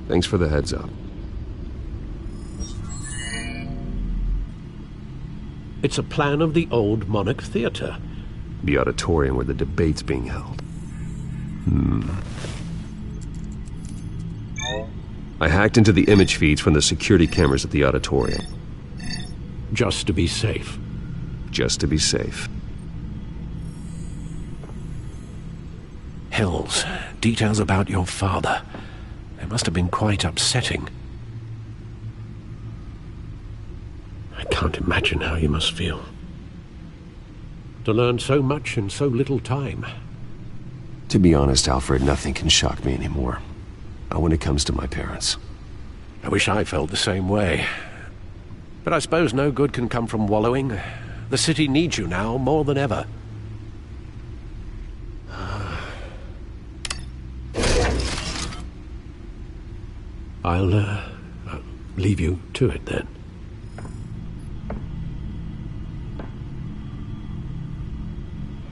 Speaker 2: Thanks for the heads up.
Speaker 1: It's a plan of the old Monarch Theater.
Speaker 2: The auditorium where the debate's being held. I hacked into the image feeds from the security cameras at the auditorium.
Speaker 1: Just to be safe.
Speaker 2: Just to be safe.
Speaker 1: Hills, details about your father. They must have been quite upsetting. I can't imagine how you must feel. To learn so much in so little time.
Speaker 2: To be honest, Alfred, nothing can shock me anymore. Not when it comes to my parents.
Speaker 1: I wish I felt the same way. But I suppose no good can come from wallowing. The city needs you now more than ever. I'll leave you to it then.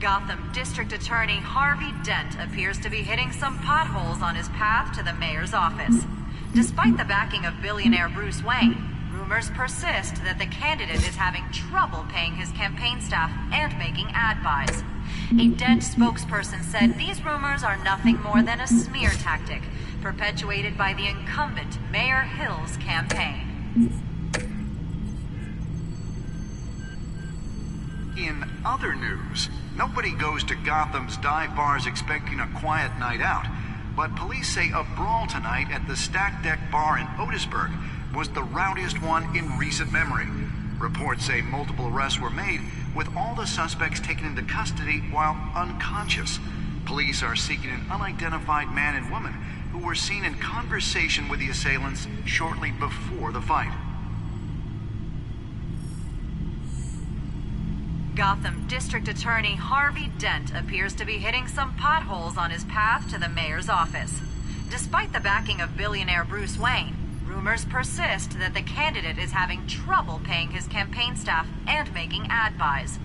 Speaker 18: Gotham District Attorney Harvey Dent appears to be hitting some potholes on his path to the mayor's office. Despite the backing of billionaire Bruce Wayne, rumors persist that the candidate is having trouble paying his campaign staff and making ad buys. A Dent spokesperson said these rumors are nothing more than a smear tactic perpetuated by the incumbent Mayor Hill's campaign.
Speaker 19: In other news, nobody goes to Gotham's dive bars expecting a quiet night out, but police say a brawl tonight at the Stack Deck Bar in Otisburg was the rowdiest one in recent memory. Reports say multiple arrests were made, with all the suspects taken into custody while unconscious. Police are seeking an unidentified man and woman who were seen in conversation with the assailants shortly before the fight.
Speaker 18: Gotham District Attorney Harvey Dent appears to be hitting some potholes on his path to the mayor's office. Despite the backing of billionaire Bruce Wayne, rumors persist that the candidate is having trouble paying his campaign staff and making ad buys.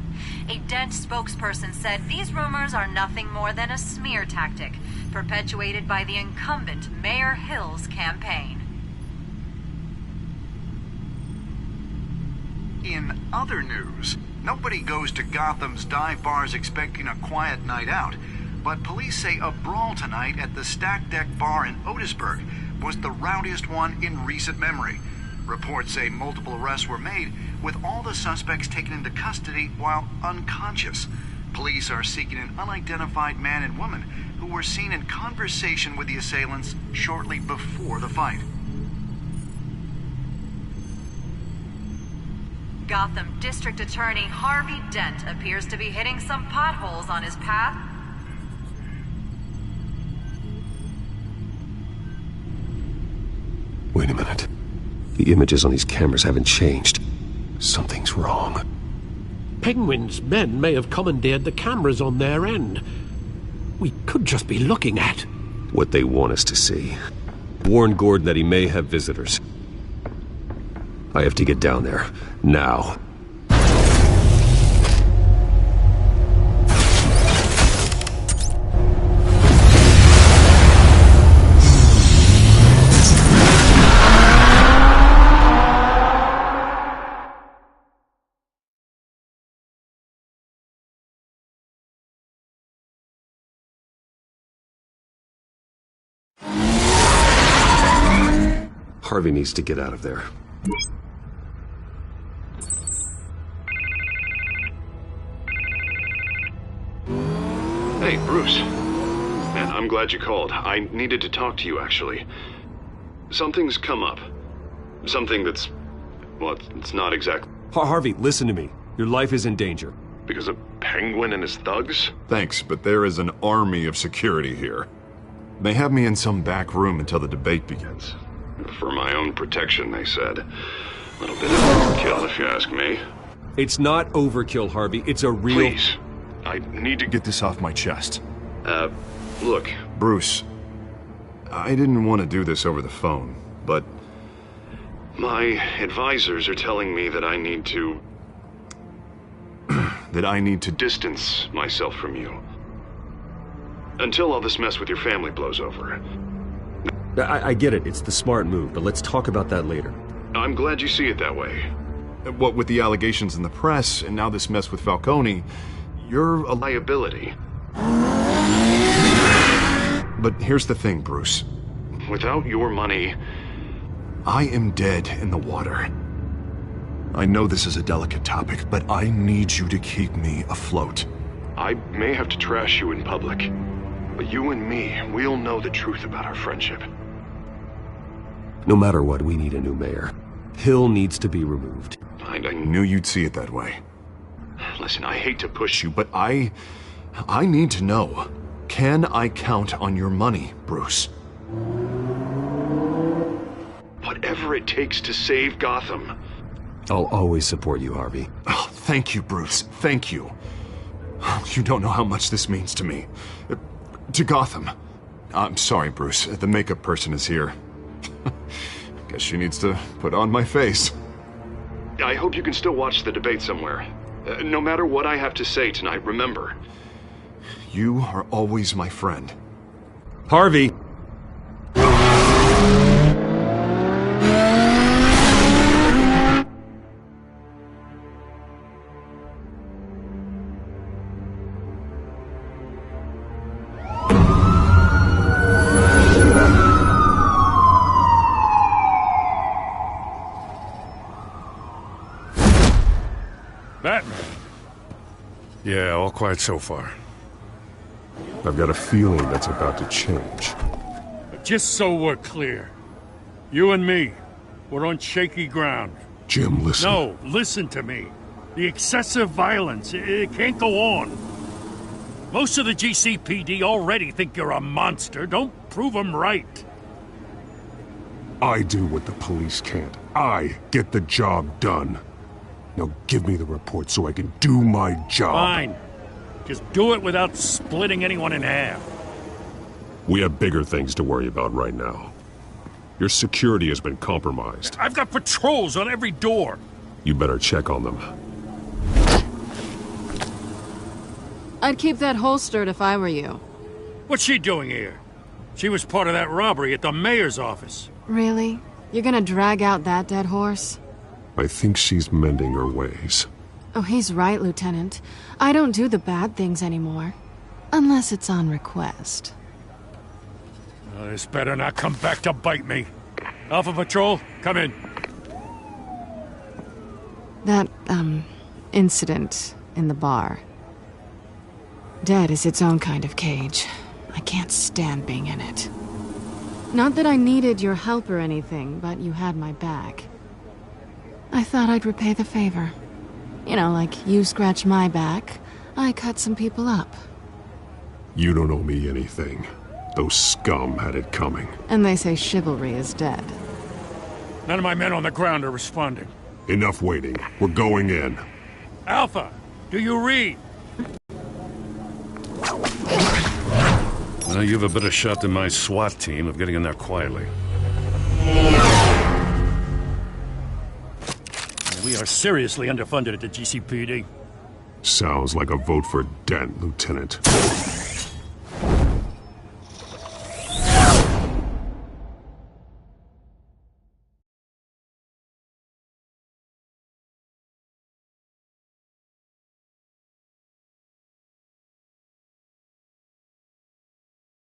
Speaker 18: A Dent spokesperson said these rumors are nothing more than a smear tactic perpetuated by the incumbent Mayor Hill's campaign.
Speaker 19: In other news, nobody goes to Gotham's dive bars expecting a quiet night out, but police say a brawl tonight at the Stack Deck Bar in Otisburg was the rowdiest one in recent memory. Reports say multiple arrests were made, with all the suspects taken into custody while unconscious. Police are seeking an unidentified man and woman who were seen in conversation with the assailants shortly before the fight.
Speaker 18: Gotham District Attorney Harvey Dent appears to be hitting some potholes on his path.
Speaker 2: Wait a minute. The images on these cameras haven't changed. Something's wrong.
Speaker 1: Penguin's men may have commandeered the cameras on their end. We could just be looking at
Speaker 2: what they want us to see. Warn Gordon that he may have visitors. I have to get down there. Now. Harvey needs to get out of there.
Speaker 20: Hey, Bruce. Man, I'm glad you called. I needed to talk to you, actually. Something's come up. Something that's... well, it's not exactly...
Speaker 2: Harvey, listen to me. Your life is in danger.
Speaker 20: Because of Penguin and his thugs?
Speaker 4: Thanks, but there is an army of security here. They have me in some back room until the debate begins.
Speaker 20: For my own protection, they said. A little bit of overkill, if you ask me.
Speaker 2: It's not overkill, Harvey. It's a real...
Speaker 20: Please. I need to
Speaker 4: get this off my chest.
Speaker 20: Look.
Speaker 4: Bruce, I didn't want to do this over the phone, but...
Speaker 20: my advisors are telling me that I need to...
Speaker 4: that I need to...
Speaker 20: distance myself from you. Until all this mess with your family blows over.
Speaker 2: I get it. It's the smart move, but let's talk about that later.
Speaker 20: I'm glad you see it that way.
Speaker 4: What with the allegations in the press, and now this mess with Falcone, you're a
Speaker 20: liability.
Speaker 4: But here's the thing, Bruce.
Speaker 20: Without your money...
Speaker 4: I am dead in the water. I know this is a delicate topic, but I need you to keep me afloat.
Speaker 20: I may have to trash you in public, but you and me, we'll know the truth about our friendship.
Speaker 2: No matter what, we need a new mayor. Hill needs to be removed.
Speaker 20: I
Speaker 4: knew you'd see it that way.
Speaker 20: Listen, I hate to push you,
Speaker 4: but I need to know. Can I count on your money, Bruce?
Speaker 20: Whatever it takes to save Gotham.
Speaker 2: I'll always support you, Harvey.
Speaker 4: Oh, thank you, Bruce. Thank you. You don't know how much this means to me. To Gotham. I'm sorry, Bruce. The makeup person is here. Guess she needs to put on my face.
Speaker 20: I hope you can still watch the debate somewhere. No matter what I have to say tonight, remember,
Speaker 4: You are always my friend.
Speaker 2: Harvey!
Speaker 3: Batman. Yeah, all quiet so far.
Speaker 2: I've got a feeling that's about to change.
Speaker 3: But just so we're clear, you and me, we're on shaky ground.
Speaker 4: Jim, listen.
Speaker 3: No, listen to me. The excessive violence, it can't go on. Most of the GCPD already think you're a monster. Don't prove them right.
Speaker 13: I do what the police can't. I get the job done. Now give me the report so I can do my job.
Speaker 3: Fine. Just do it without splitting anyone in half.
Speaker 2: We have bigger things to worry about right now. Your security has been compromised.
Speaker 3: I've got patrols on every door.
Speaker 2: You better check on them.
Speaker 16: I'd keep that holstered if I were you.
Speaker 3: What's she doing here? She was part of that robbery at the mayor's office.
Speaker 16: Really? You're gonna drag out that dead horse?
Speaker 2: I think she's mending her ways.
Speaker 16: Oh, he's right, Lieutenant. I don't do the bad things anymore. Unless it's on request.
Speaker 3: This better not come back to bite me. Alpha Patrol, come in.
Speaker 16: That, incident in the bar. Dead is its own kind of cage. I can't stand being in it. Not that I needed your help or anything, but you had my back. I thought I'd repay the favor. You know, like you scratch my back, I cut some people up.
Speaker 2: You don't owe me anything. Those scum had it coming.
Speaker 16: And they say chivalry is dead.
Speaker 3: None of my men on the ground are responding.
Speaker 2: Enough waiting. We're going in.
Speaker 3: Alpha, do you read? Well, you have a better shot than my SWAT team of getting in there quietly. We are seriously underfunded at the GCPD.
Speaker 2: Sounds like a vote for Dent, Lieutenant.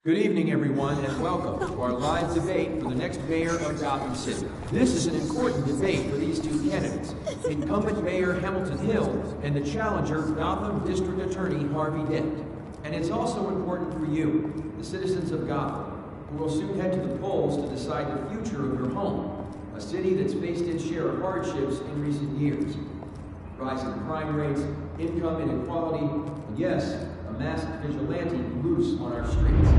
Speaker 21: Good evening, everyone, and welcome to our live debate for the next mayor of Gotham City. This is an important debate for these two candidates, incumbent Mayor Hamilton Hill and the challenger, Gotham District Attorney Harvey Dent. And it's also important for you, the citizens of Gotham, who will soon head to the polls to decide the future of your home, a city that's faced its share of hardships in recent years. Rising crime rates, income inequality, and yes, a masked vigilante loose on our streets.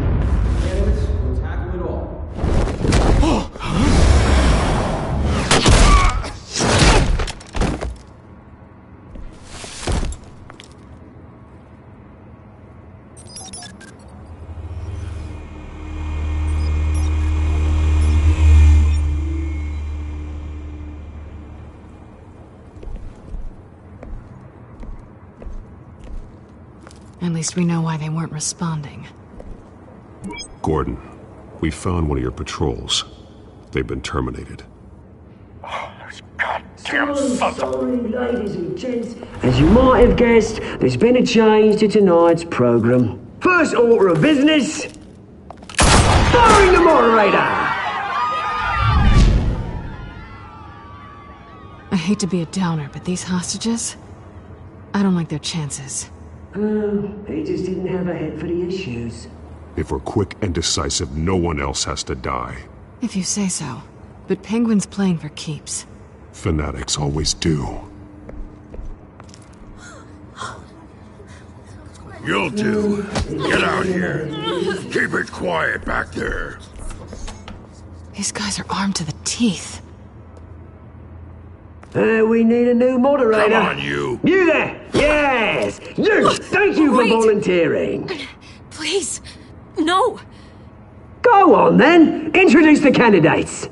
Speaker 21: Candidates will tackle it all.
Speaker 16: At least we know why they weren't responding.
Speaker 2: Gordon, we found one of your patrols. They've been terminated.
Speaker 9: Sorry, ladies and gents. As you might have guessed, there's been a change to tonight's program. First order of business, firing the moderator!
Speaker 16: I hate to be a downer, but these hostages? I don't like their chances.
Speaker 9: He just didn't have a head for the issues.
Speaker 2: If we're quick and decisive, no one else has to die.
Speaker 16: If you say so. But Penguin's playing for keeps.
Speaker 2: Fanatics always do.
Speaker 6: You'll do. Get out here. Keep it quiet back there.
Speaker 16: These guys are armed to the teeth.
Speaker 9: We need a new moderator.
Speaker 6: Come on, you.
Speaker 9: You there! Yes! You! Thank you for volunteering.
Speaker 8: Please, no.
Speaker 9: Go on, then. Introduce the candidates.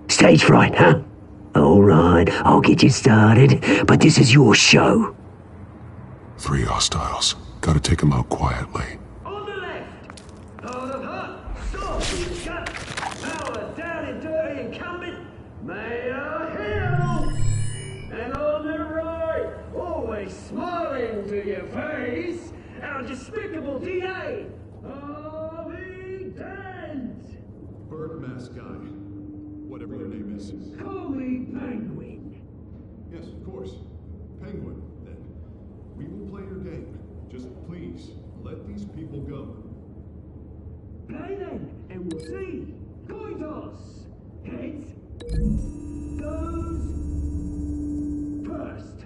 Speaker 9: Stage fright, huh? All right, I'll get you started, but this is your show.
Speaker 4: 3 hostiles. Gotta take them out quietly.
Speaker 9: On the left, Lord of Hut, sword in the gut, power down and dirty incumbent, Mayor Hill! And on the right, always smiling to your face, our despicable DA, Harvey Dent!
Speaker 4: Bird mask guy. Whatever your name is.
Speaker 9: Call me Penguin.
Speaker 4: Yes, of course. Penguin, then. We will play your game. Just please, let these people go.
Speaker 9: Play then, and we'll see. Coin toss. Heads. Goes first.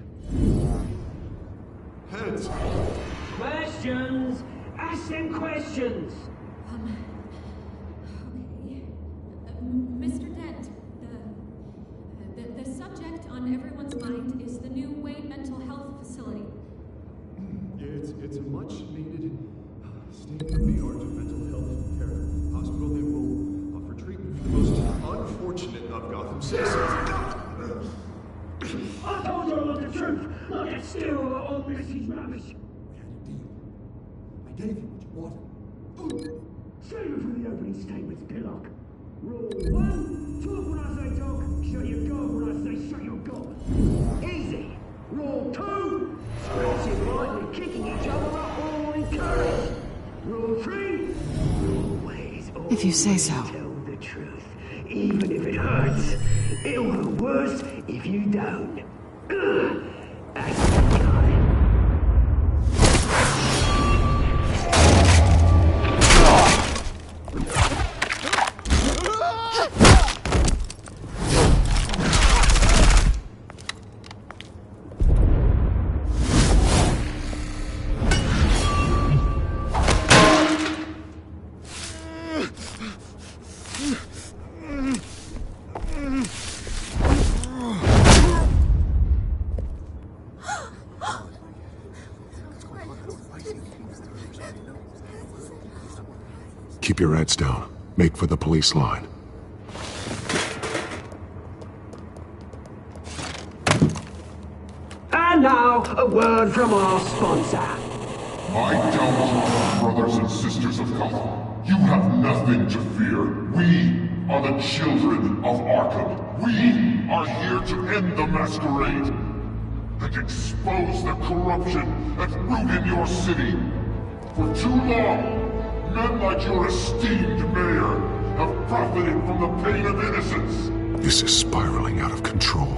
Speaker 4: Heads.
Speaker 9: Questions. Ask them questions.
Speaker 7: Mr. Dent, the subject on everyone's mind is the new Wayne Mental Health Facility.
Speaker 4: It's a much needed state-of-the-art mental health care hospital that will offer treatment for the most unfortunate of Gotham citizens.
Speaker 9: I told you all the truth. I can steal all Missy's rubbish.
Speaker 17: I gave you what you wanted.
Speaker 9: Save it for the opening statements, Pillock. Rule 1, talk when I say talk, shut your gob when I say shut your gob. Easy. Rule 2, scratching, biting, kicking each other up, all encouraged. Rule 3, always
Speaker 16: If you say so.
Speaker 9: tell the truth, even if it hurts. It'll hurt worse if you don't. That's the guy.
Speaker 4: Keep your heads down. Make for the police line.
Speaker 9: And now, a word from our sponsor.
Speaker 6: My downfall, brothers and sisters of Gotham. You have nothing to fear. We are the children of Arkham. We are here to end the masquerade and expose the corruption at root in your city. For too long, men like your esteemed mayor have profited from the pain of innocence.
Speaker 4: This is spiraling out of control.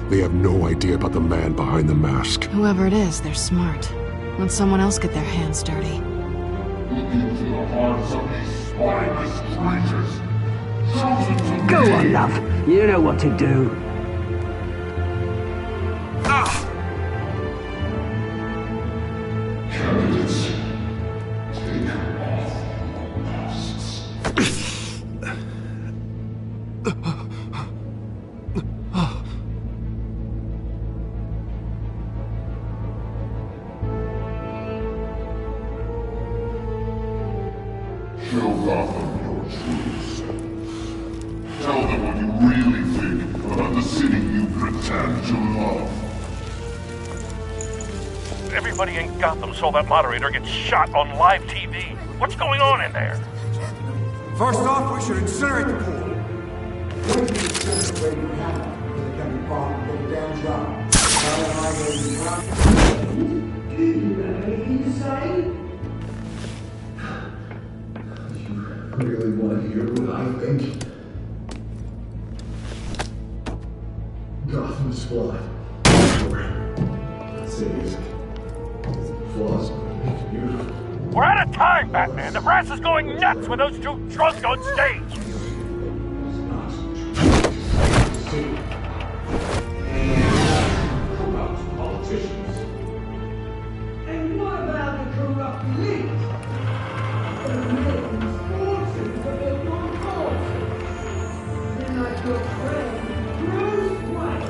Speaker 4: They have no idea about the man behind the mask.
Speaker 16: Whoever it is, they're smart. Let someone else get their hands dirty.
Speaker 6: Look into the hearts of these spineless creatures. Chosen to
Speaker 9: Go
Speaker 6: lead.
Speaker 9: on, love. You know what to do.
Speaker 6: Candidates, take off your masks. Show Gotham your truths. Tell them what you really think about the city you pretend to love.
Speaker 11: Everybody in Gotham saw that moderator get shot on live TV. What's going on in there?
Speaker 17: First off, we should incinerate the pool. When do you incinerate the camera? It can be problem with the damn job.
Speaker 9: Do you have anything to say?
Speaker 4: Really want to hear what I think? Gotham's flawed. Let's say it's flaws make it beautiful.
Speaker 11: We're out of time, Batman. The brass is going nuts with those two drunks on stage.
Speaker 9: Corrupt politicians. And what about the corrupt elite? The men's fortunes are built on causes. Then like your friend, Bruce Wayne.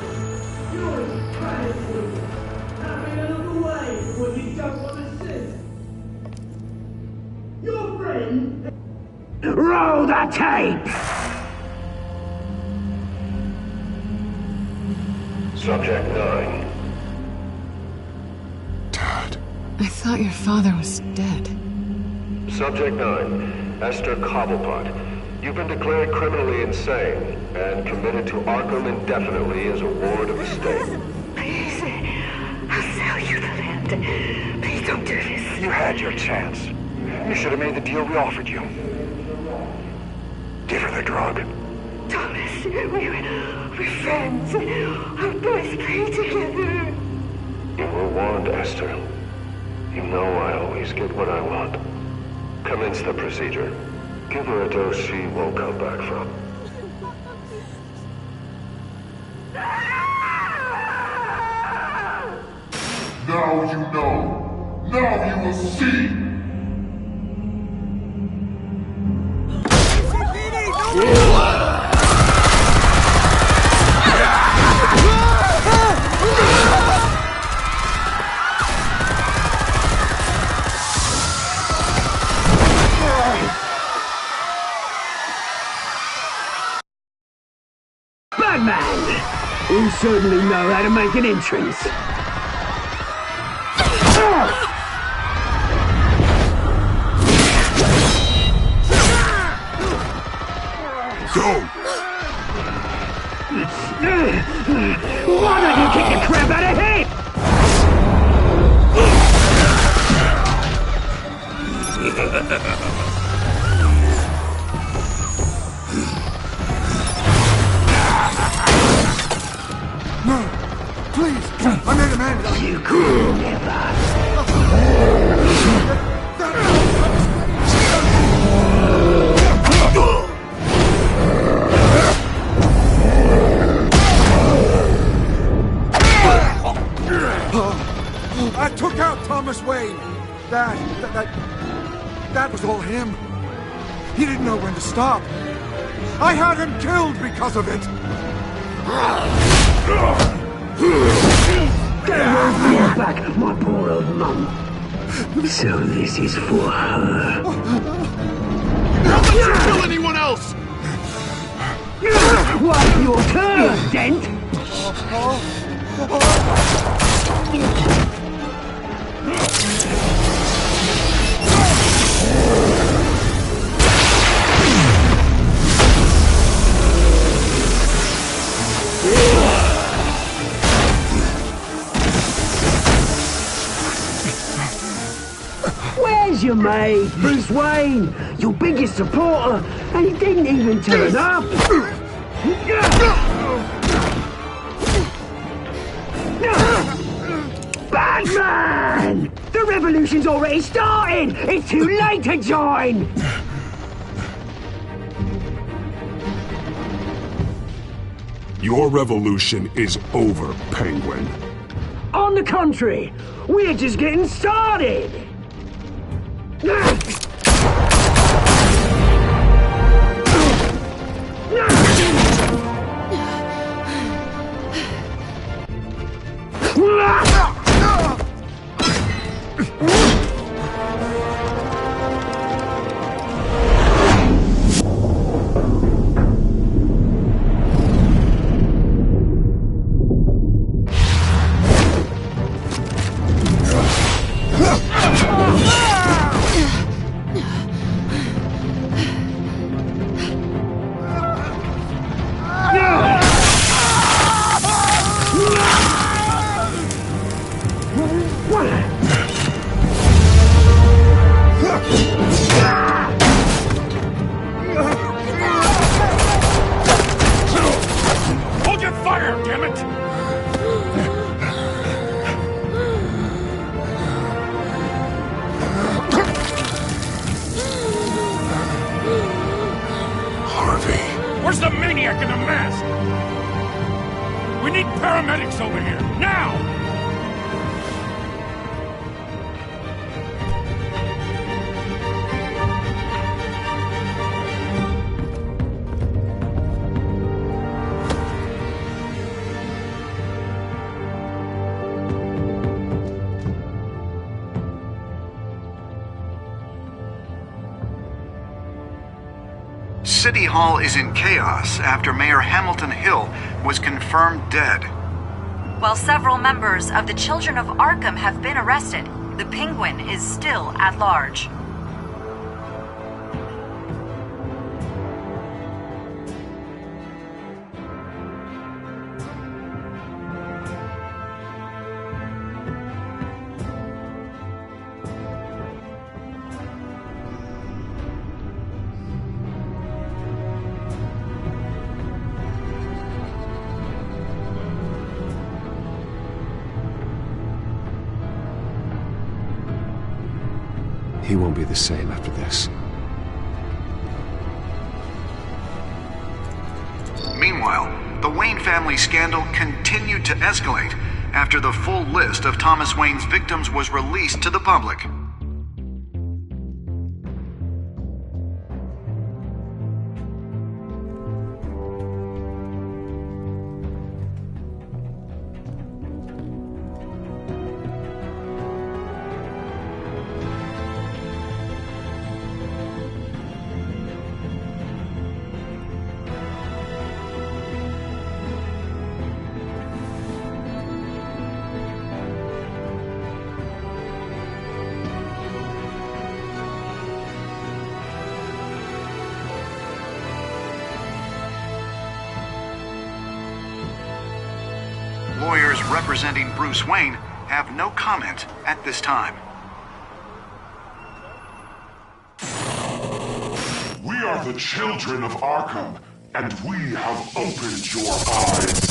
Speaker 9: You're incredibly having a look away when you don't want to see. Your friend. Roll the tape!
Speaker 6: Subject 9.
Speaker 4: Dad.
Speaker 16: I thought your father was dead.
Speaker 2: Subject 9, Esther Cobblepot. You've been declared criminally insane and committed to Arkham indefinitely as a ward of the state.
Speaker 5: Please, I'll sell you the land. Please don't do this.
Speaker 22: You had your chance. You should have made the deal we offered you. Give her the drug.
Speaker 5: Thomas, we're friends. Our boys play together.
Speaker 2: You were warned, Esther. You know I always get what I want. Commence the procedure. Give her a dose she won't come back from.
Speaker 6: Now you know. Now you will see.
Speaker 10: Batman! You certainly know how to make an entrance.
Speaker 6: Go!
Speaker 10: Why don't you kick the crap out of him?
Speaker 17: No! Please! I made a man!
Speaker 10: You could never!
Speaker 17: I took out Thomas Wayne. That was all him. He didn't know when to stop. I had him killed because of it.
Speaker 10: Get your back, my poor old mum. So this is for her.
Speaker 6: Don't let you kill anyone else!
Speaker 10: What's your turn, Dent? Where's your mate, Bruce Wayne? Your biggest supporter, and he didn't even turn up. Batman! The revolution's already started! It's too late to join!
Speaker 6: Your revolution is over, Penguin.
Speaker 10: On the contrary, we're just getting started!
Speaker 11: Hold your fire, damn it!
Speaker 6: Harvey.
Speaker 11: Where's the maniac in the mask? We need paramedics over here, now!
Speaker 19: City Hall is in chaos after Mayor Hamilton Hill was confirmed dead.
Speaker 18: While several members of the Children of Arkham have been arrested, The Penguin is still at large.
Speaker 2: He won't be the same after this.
Speaker 19: Meanwhile, the Wayne family scandal continued to escalate after the full list of Thomas Wayne's victims was released to the public. Lawyers representing Bruce Wayne have no comment at this time.
Speaker 12: We are the children of Arkham, and we have opened your eyes.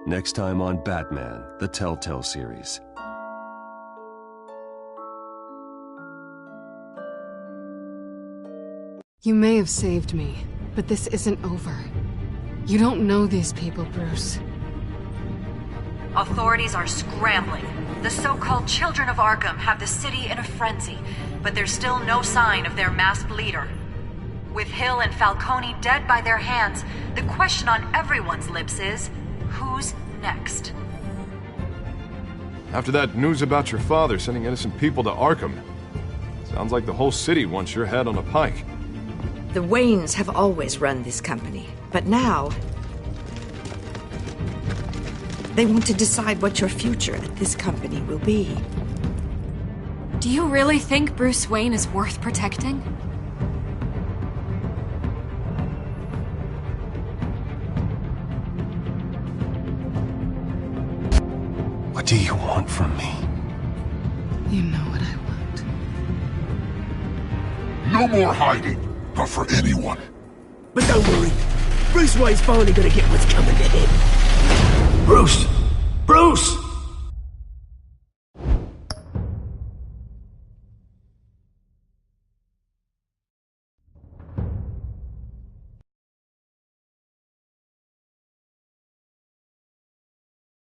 Speaker 2: Next time on Batman, the Telltale series.
Speaker 16: You may have saved me, but this isn't over. You don't know these people, Bruce.
Speaker 18: Authorities are scrambling. The so-called Children of Arkham have the city in a frenzy, but there's still no sign of their masked leader. With Hill and Falcone dead by their hands, the question on everyone's lips is, who's next?
Speaker 13: After that news about your father sending innocent people to Arkham, sounds like the whole city wants your head on a pike.
Speaker 15: The Waynes have always run this company, but now they want to decide what your future at this company will be.
Speaker 8: Do you really think Bruce Wayne is worth protecting?
Speaker 2: What do you want from me?
Speaker 16: You know what I want.
Speaker 12: No more hiding, not for anyone.
Speaker 10: But don't worry, Bruce Wayne's finally gonna get what's coming to him.
Speaker 1: Bruce! Bruce!